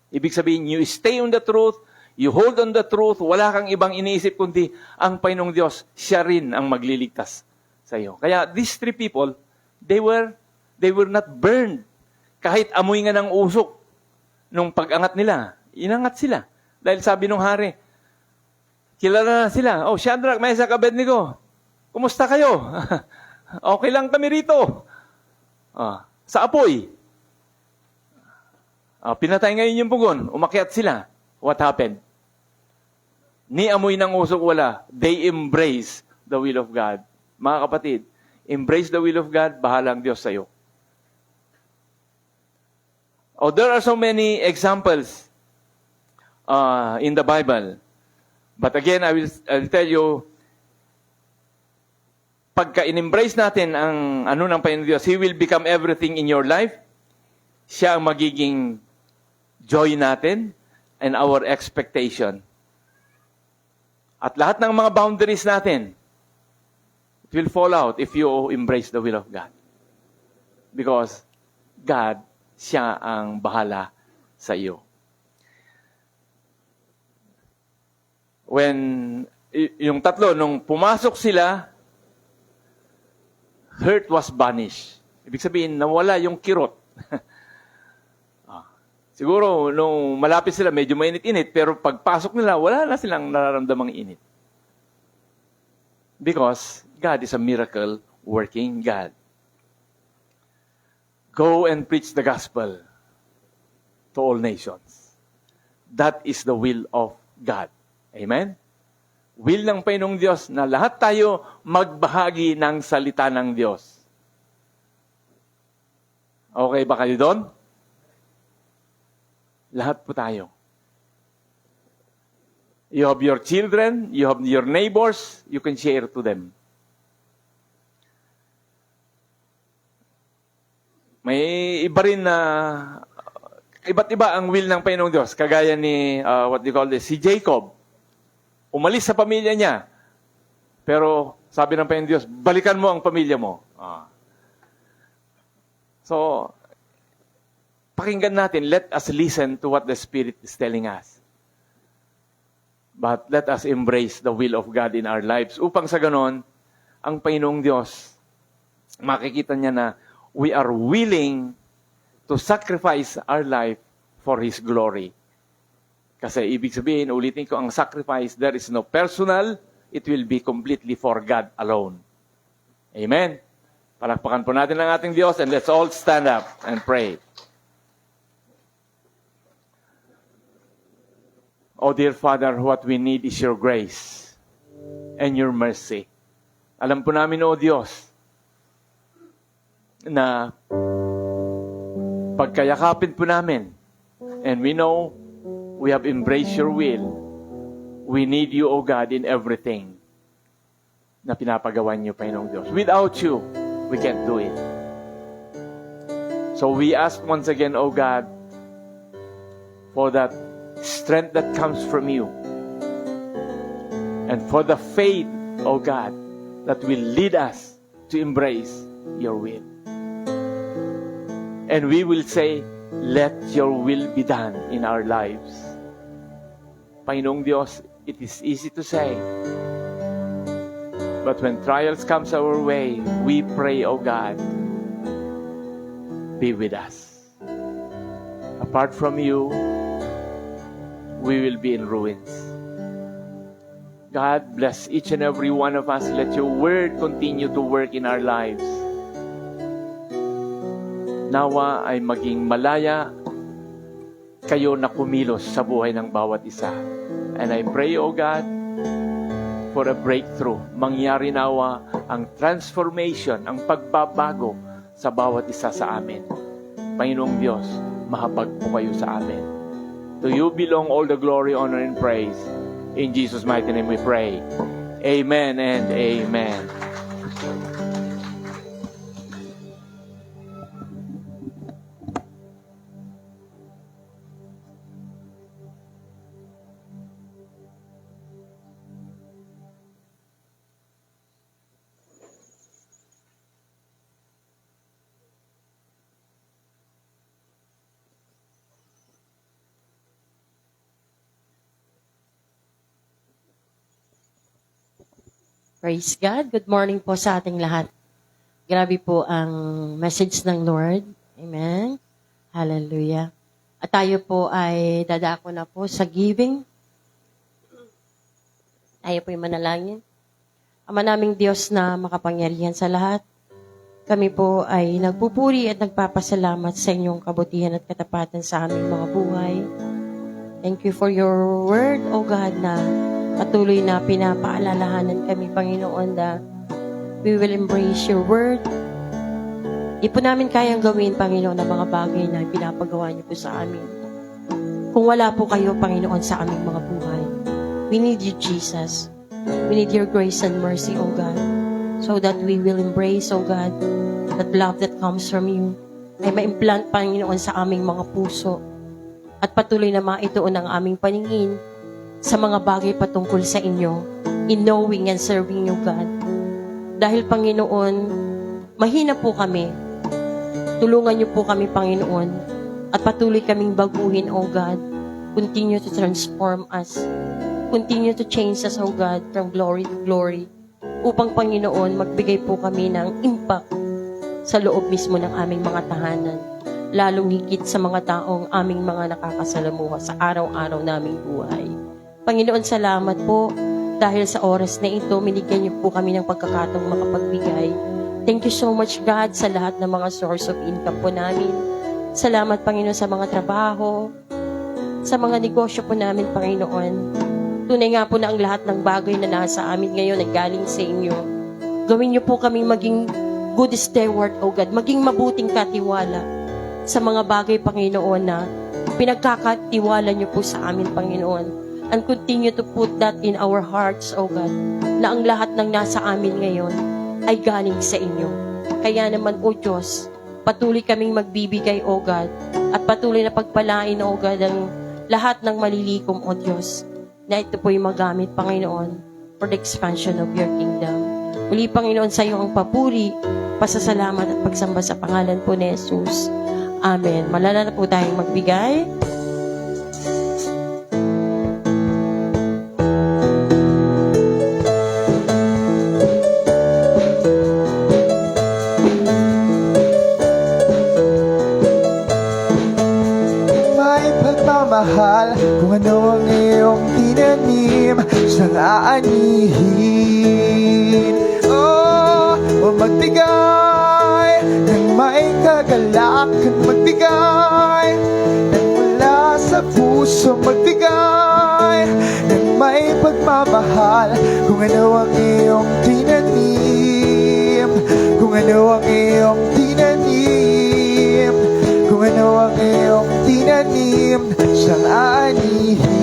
Ibig sabihin, you stay on the truth, you hold on the truth, wala kang ibang iniisip kundi ang Panginoong Diyos, siya rin ang magliligtas sa iyo. Kaya these 3 people, they were not burned. Kahit amoy nga ng usok nung pag-angat nila, inangat sila. Dahil sabi nung hari, kilala na sila, oh, Shadrach, Meshach, Abednego, kumusta kayo? Okay lang kami rito. Sa apoy. Pinatay ngayon yung pugon. Umakyat sila. What happened? Ni amoy ng usok wala. They embrace the will of God. Mga kapatid, embrace the will of God, bahalang Diyos sa'yo. Oh, there are so many examples in the Bible. But again, I will tell you, pagka in-embrace natin ang ano ng Panginoon Diyos, He will become everything in your life. Siya ang magiging joy natin and our expectation. At lahat ng mga boundaries natin, it will fall out if you embrace the will of God. Because God, siya ang bahala sa iyo. When, yung tatlo, nung pumasok sila, hurt was banished. Ibig sabihin, nawala yung kirot. Siguro, nung malapit sila, medyo mainit-init, pero pagpasok nila, wala na silang nararamdamang init. Because God is a miracle-working God. Go and preach the gospel to all nations. That is the will of God. Amen? Will ng Panginoong Diyos na lahat tayo magbahagi ng salita ng Diyos. Okay ba kayo doon? Lahat po tayo. You have your children, you have your neighbors, you can share to them. May iba rin na, iba't iba ang will ng Panginoong Diyos. Kagaya ni, what do you call this, si Jacob. Umalis sa pamilya niya. Pero sabi ng Panginoong Diyos, balikan mo ang pamilya mo. So, pakinggan natin, let us listen to what the Spirit is telling us. But let us embrace the will of God in our lives. Upang sa ganon, ang Panginoong Diyos, makikita niya na we are willing to sacrifice our life for His glory. Kasi ibig sabihin, ulitin ko, ang sacrifice, there is no personal, it will be completely for God alone. Amen. Palakpakan po natin ang ating Diyos and let's all stand up and pray. Oh dear Father, what we need is your grace and your mercy. Alam po namin, oh Diyos, na pagkayakapin po namin, and we know we have embraced your will, we need you, O God, in everything na pinapagawa niyo, Panginoong Diyos. Without you, we can't do it. So we ask once again, O God, for that strength that comes from you, and for the faith, O God, that will lead us to embrace your will. And we will say, let your will be done in our lives. Panginoong Diyos, it is easy to say, but when trials comes our way, we pray, O God, be with us. Apart from you, we will be in ruins. God, bless each and every one of us. Let your word continue to work in our lives. Nawa ay maging malaya kayo na kumilos sa buhay ng bawat isa. And I pray, O God, for a breakthrough. Mangyari nawa ang transformation, ang pagbabago sa bawat isa sa amin. Panginoong Diyos, mahabag po kayo sa amin. To you belong all the glory, honor, and praise. In Jesus' mighty name we pray. Amen and amen. Praise God. Good morning po sa ating lahat. Grabe po ang message ng Lord. Amen. Hallelujah. At tayo po ay dadako na po sa giving. Tayo po yung manalangin. Ama naming Diyos na makapangyarihan sa lahat, kami po ay nagpupuri at nagpapasalamat sa inyong kabutihan at katapatan sa aming mga buhay. Thank you for your word, O God, na patuloy na pinapaalalahanan kami, Panginoon, na we will embrace your word. Di po namin kayang gawin, Panginoon, ang mga bagay na pinapagawa niyo po sa amin. Kung wala po kayo, Panginoon, sa aming mga buhay. We need you, Jesus. We need your grace and mercy, O God, so that we will embrace, O God, that love that comes from you ay ma-implant, Panginoon, sa aming mga puso at patuloy na maituon ang aming paningin sa mga bagay patungkol sa inyo, in knowing and serving you, God. Dahil, Panginoon, mahina po kami. Tulungan niyo po kami, Panginoon, at patuloy kaming baguhin, O God. Continue to transform us. Continue to change us, O God, from glory to glory. Upang, Panginoon, magbigay po kami ng impact sa loob mismo ng aming mga tahanan, lalong higit sa mga taong aming mga nakakasalamuha sa araw-araw naming buhay. Panginoon, salamat po dahil sa oras na ito, minigyan niyo po kami ng pagkakataong makapagbigay. Thank you so much, God, sa lahat ng mga source of income po namin. Salamat, Panginoon, sa mga trabaho, sa mga negosyo po namin, Panginoon. Tunay nga po na ang lahat ng bagay na nasa amin ngayon ay galing sa inyo. Gawin niyo po kaming maging good steward, O God, maging mabuting katiwala sa mga bagay, Panginoon, na pinagkakatiwala niyo po sa amin, Panginoon. And continue to put that in our hearts, O God, na ang lahat ng nasa amin ngayon ay galing sa inyo. Kaya naman, O Diyos, patuloy kaming magbibigay, O God, at patuloy na pagpalain, O God, ang lahat ng malilikom, O Diyos, na ito po'y magamit, Panginoon, for the expansion of your kingdom. Muli, Panginoon, sa iyo ang papuri, pasasalamat at pagsamba sa pangalan po ni Jesus. Amen. Malala na po tayong magbigay. Mahal kung ano ang iyong tinanim sang aanihin. Oh, o magbigay ng may kagalakan, magbigay ng mula sa puso, magbigay ng may pagmamahal. Kung ano ang iyong tinanim, kung ano ang iyong tinanim, kung ano ang iyong tinanim, siyang aanihin.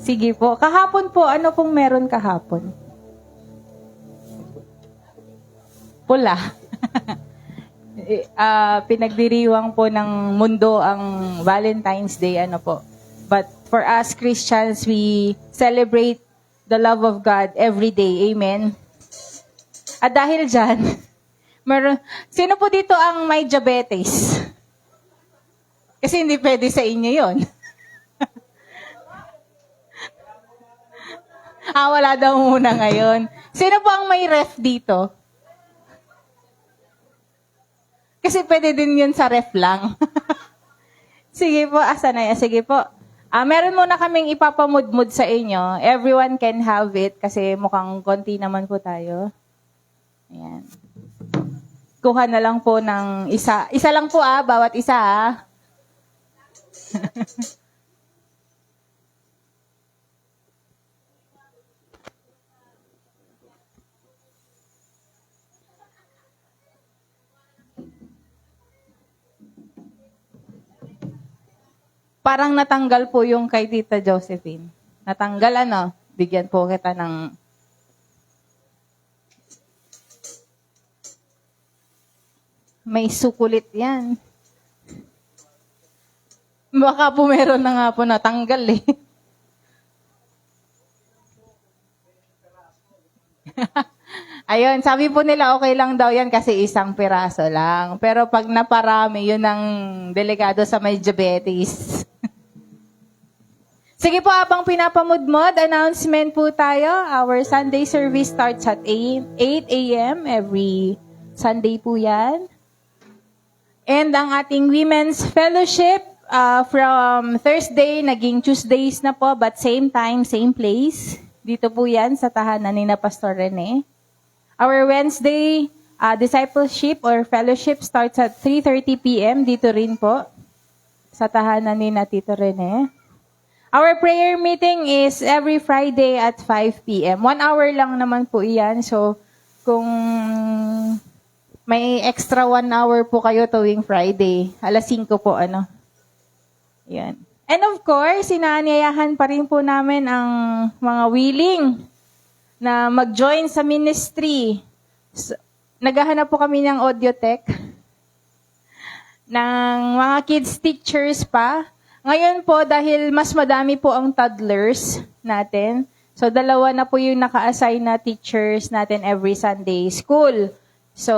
Sige po. Kahapon po, ano pong meron kahapon? Pula. Pinagdiriwang po ng mundo ang Valentine's Day, ano po. But for us Christians, we celebrate the love of God every day. Amen. At dahil dyan, sino po dito ang may diabetes? Kasi hindi pwede sa inyo yon. Wala daw muna ngayon. Sino po ang may ref dito? Kasi pwede din yun sa ref lang. Sige po, asa na yan? Sige po. Meron muna kaming ipapamudmud sa inyo. Everyone can have it kasi mukhang konti naman po tayo. Ayan. Kuha na lang po ng isa. Isa lang po bawat isa Parang natanggal po yung kay Tita Josephine. Natanggal Bigyan po kita ng... May sukulit yan. Baka po meron na nga po natanggal Ayun, sabi po nila okay lang daw yan kasi isang piraso lang. Pero pag naparami, yun ang delikado sa may diabetes. Sige po, habang pinapamudmod, announcement po tayo. Our Sunday service starts at 8 a.m. every Sunday po yan. And ang ating Women's Fellowship from Thursday, naging Tuesdays na po, but same time, same place. Dito po yan sa tahanan ni na Pastor Rene. Our Wednesday discipleship or fellowship starts at 3:30 p.m. Dito rin po sa tahanan ni na Tito Rene. Our prayer meeting is every Friday at 5 p.m. 1 hour lang naman po iyan. So, kung may extra 1 hour po kayo tuwing Friday, 5:00 po, Yan. And of course, inaanyayahan pa rin po namin ang mga willing na mag-join sa ministry. So, naghahanap po kami ng audio tech, ng mga kids teachers pa. Ngayon po, dahil mas madami po ang toddlers natin, so 2 na po yung naka-assign na teachers natin every Sunday school. So,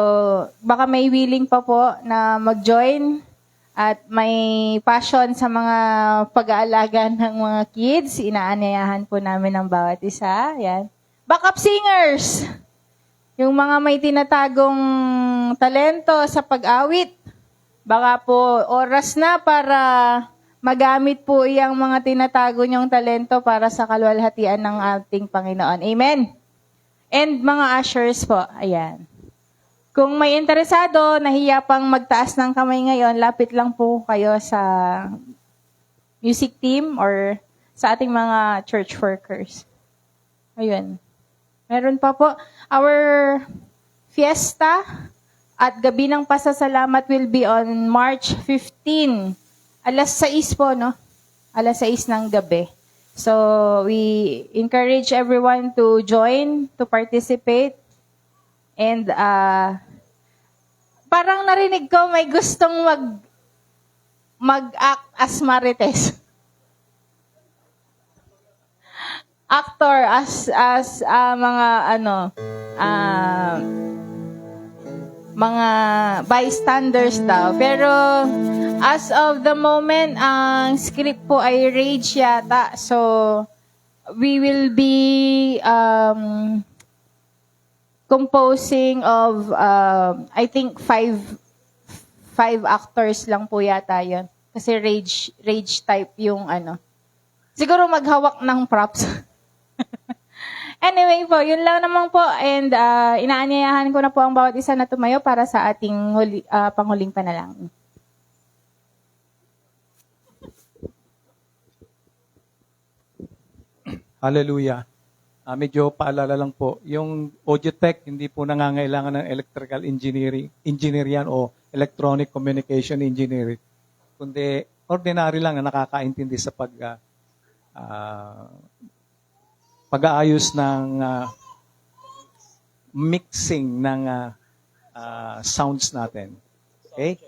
baka may willing pa po na mag-join at may passion sa mga pag-aalaga ng mga kids. Inaanyayahan po namin ang bawat isa. Yan. Backup singers! Yung mga may tinatagong talento sa pag-awit. Baka po oras na para magamit po iyang mga tinatago niyong talento para sa kaluwalhatian ng ating Panginoon. Amen? And mga ushers po, ayan. Kung may interesado, nahiya pang magtaas ng kamay ngayon, lapit lang po kayo sa music team or sa ating mga church workers. Ayun. Meron pa po, our fiesta at gabi ng pasasalamat will be on March 15. 6:00 po, no? 6:00 ng gabi. So, we encourage everyone to join, to participate. And, parang narinig ko may gustong mag-act as Marites. Actor, as mga, mga bystanders daw. Pero, as of the moment, ang script po ay rage yata. So, we will be composing of, I think, five actors lang po yata yun. Kasi rage type yung ano. Siguro maghawak ng props. Anyway po, yun lang naman po. And inaanyayahan ko na po ang bawat isa na tumayo para sa ating panghuling panalangin. Hallelujah. Medyo paalala lang po, yung audio tech, hindi po nangangailangan ng electrical engineer yan o electronic communication engineering. Kundi ordinary lang na nakakaintindi sa pag-aayos ng mixing ng sounds natin. Okay?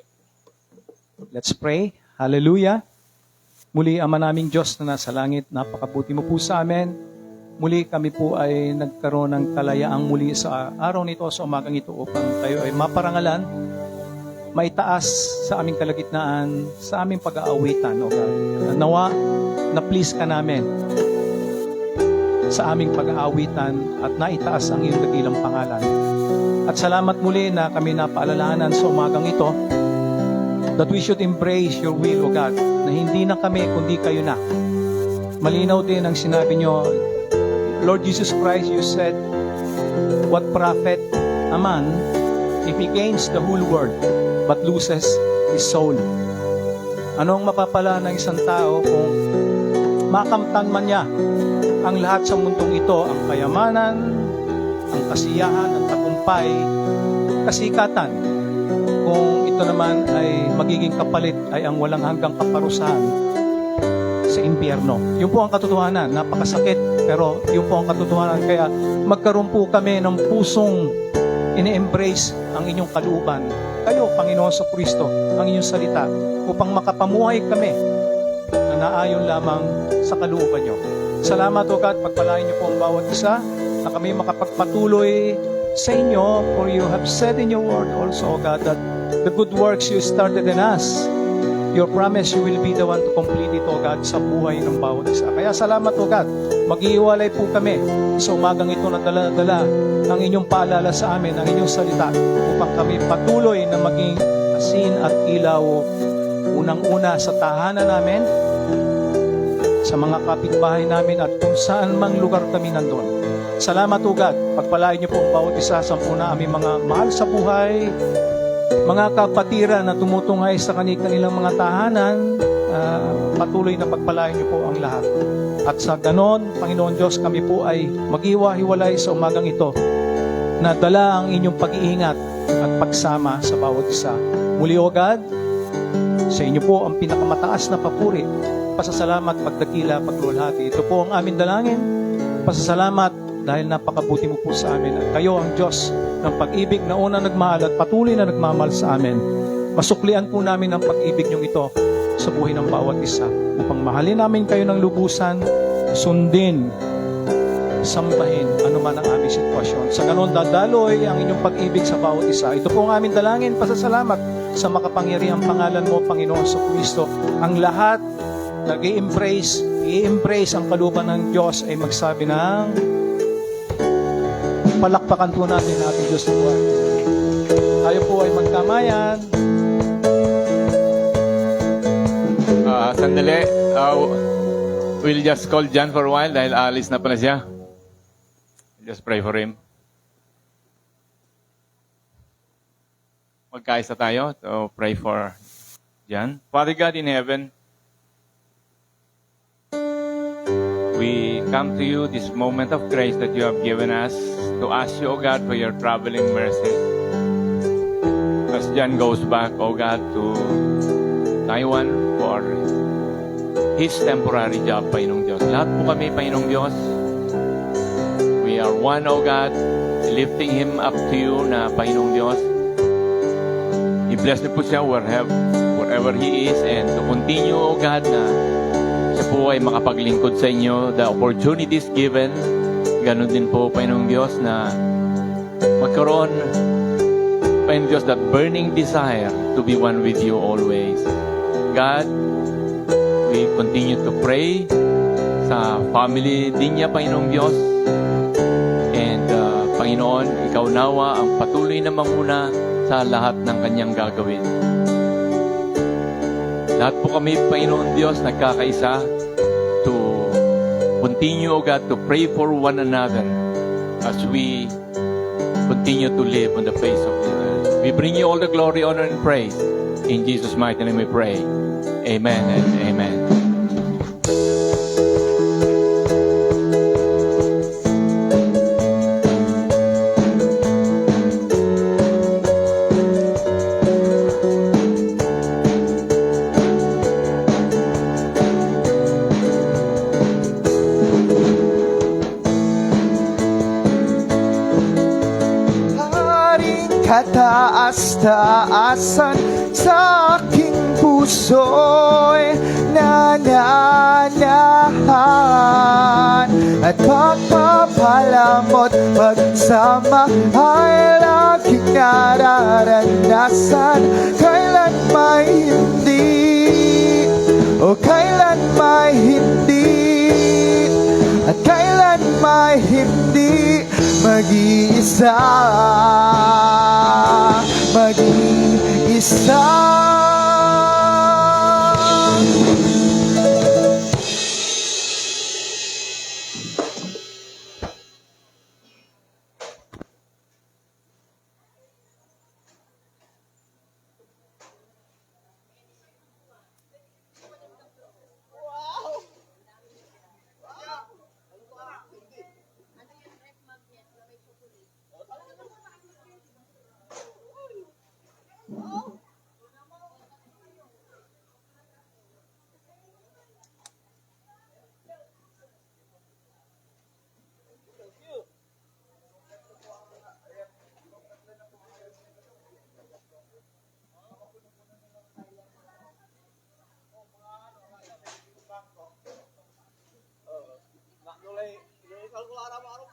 Let's pray. Hallelujah. Muli, Ama naming Diyos na nasa langit, napakabuti mo po sa amin. Muli kami po ay nagkaroon ng kalayaang muli sa araw nito, sa umagang ito upang tayo ay maparangalan, maitaas sa aming kalagitnaan, sa aming pag-aawitan, O God. Nawa, na please ka namin sa aming pag-aawitan at naitaas ang iyong dakilang pangalan. At salamat muli na kami napaalalahanan sa umagang ito that we should embrace your will, O God, na hindi na kami, kundi kayo na. Malinaw din ang sinabi nyo, Lord Jesus Christ, you said, what profit a man if he gains the whole world but loses his soul? Ano ang mapapala ng isang tao kung makamtan man niya ang lahat sa mundong ito, ang kayamanan, ang kasiyahan, ang tagumpay, kasikatan, kung ito naman ay magiging kapalit ay ang walang hanggang kaparusahan sa impyerno. Yun po ang katotohanan. Napakasakit, pero yun po ang katotohanan. Kaya magkaroon po kami ng pusong ini-embrace ang inyong kalooban. Kayo, Panginoon sa Kristo, ang inyong salita, upang makapamuhay kami na naayon lamang sa kalooban nyo. Salamat, O God, pagpalain niyo po ang bawat isa na kami makapagpatuloy sa inyo, for you have said in your word also, O God, that the good works you started in us, your promise, you will be the one to complete it, O God, sa buhay ng bawat isa. Kaya salamat, O God. Mag-iwalay po kami sa umagang ito na dala-dala ang inyong paalala sa amin, ang inyong salita, upang kami patuloy na maging asin at ilaw, unang-una sa tahanan namin, sa mga kapitbahay namin, at kung saan mang lugar kami nandun. Salamat, O God. Pagpalain niyo po ang bawat isa sa na aming mga mahal sa buhay, mga kapatiran na tumutungay sa kanilang mga tahanan, patuloy na pagpalain niyo po ang lahat. At sa ganon, Panginoon Diyos, kami po ay mag-iwa-hiwalay sa umagang ito na dala ang inyong pag-iingat at pagsama sa bawat isa. Muli, O God, sa inyo po ang pinakamataas na papuri, pasasalamat, pagdakila, paglulhati. Ito po ang aming dalangin. Pasasalamat dahil napakabuti mo po sa amin. At kayo ang Diyos ng pag-ibig na unang nagmahal at patuloy na nagmamahal sa amin. Masuklian po namin ang pag-ibig niyong ito sa buhay ng bawat isa upang mahalin namin kayo ng lubusan, sundin, sambahin anuman ang aming sitwasyon. Sa ganon, dadaloy ang inyong pag-ibig sa bawat isa. Ito po ang aming dalangin, pasasalamat sa makapangyarihang pangalan mo, Panginoon sa Kristo. Ang lahat i-embrace ang kalooban ng Diyos ay magsabi ng palakpakan po natin ang ating Diyos na buhay. Tayo po ay magkamayan. Sandali, we'll just call John for a while dahil alis na pala siya. Just pray for him. Magkaisa tayo to pray for John. Father God in heaven, we come to you this moment of grace that you have given us to ask you, O God, for your traveling mercy. As John goes back, O God, to Taiwan for his temporary job, Panginoong Diyos. Lahat po kami, Panginoong Diyos, we are one, O God, lifting him up to you na, Panginoong Diyos, i-bless niyo po siya wherever he is, and to continue, O God, na siya po ay makapaglingkod sa inyo, the opportunities given. Ganon din po, Panginoong Diyos, na magkaroon, Panginoong Diyos, that burning desire to be one with you always. God, we continue to pray sa family din niya, Panginoong Diyos. And, Panginoong Panginoon, ikaw nawa ang patuloy na mamuna sa lahat ng kanyang gagawin. Lahat po kami, Panginoon Diyos, nagkakaisa to continue, O God, to pray for one another as we continue to live on the face of the earth. We bring you all the glory, honor, and praise. In Jesus' mighty name we pray. Amen and amen. Haring kataas-taasan sa aking puso'y nananahan at pagpapalamot pagsama ay laging nararanasan. Kailan may hindi o kailan may hindi at kailan may hindi mag-iisa, mag-iisa. Kalkularan mo araw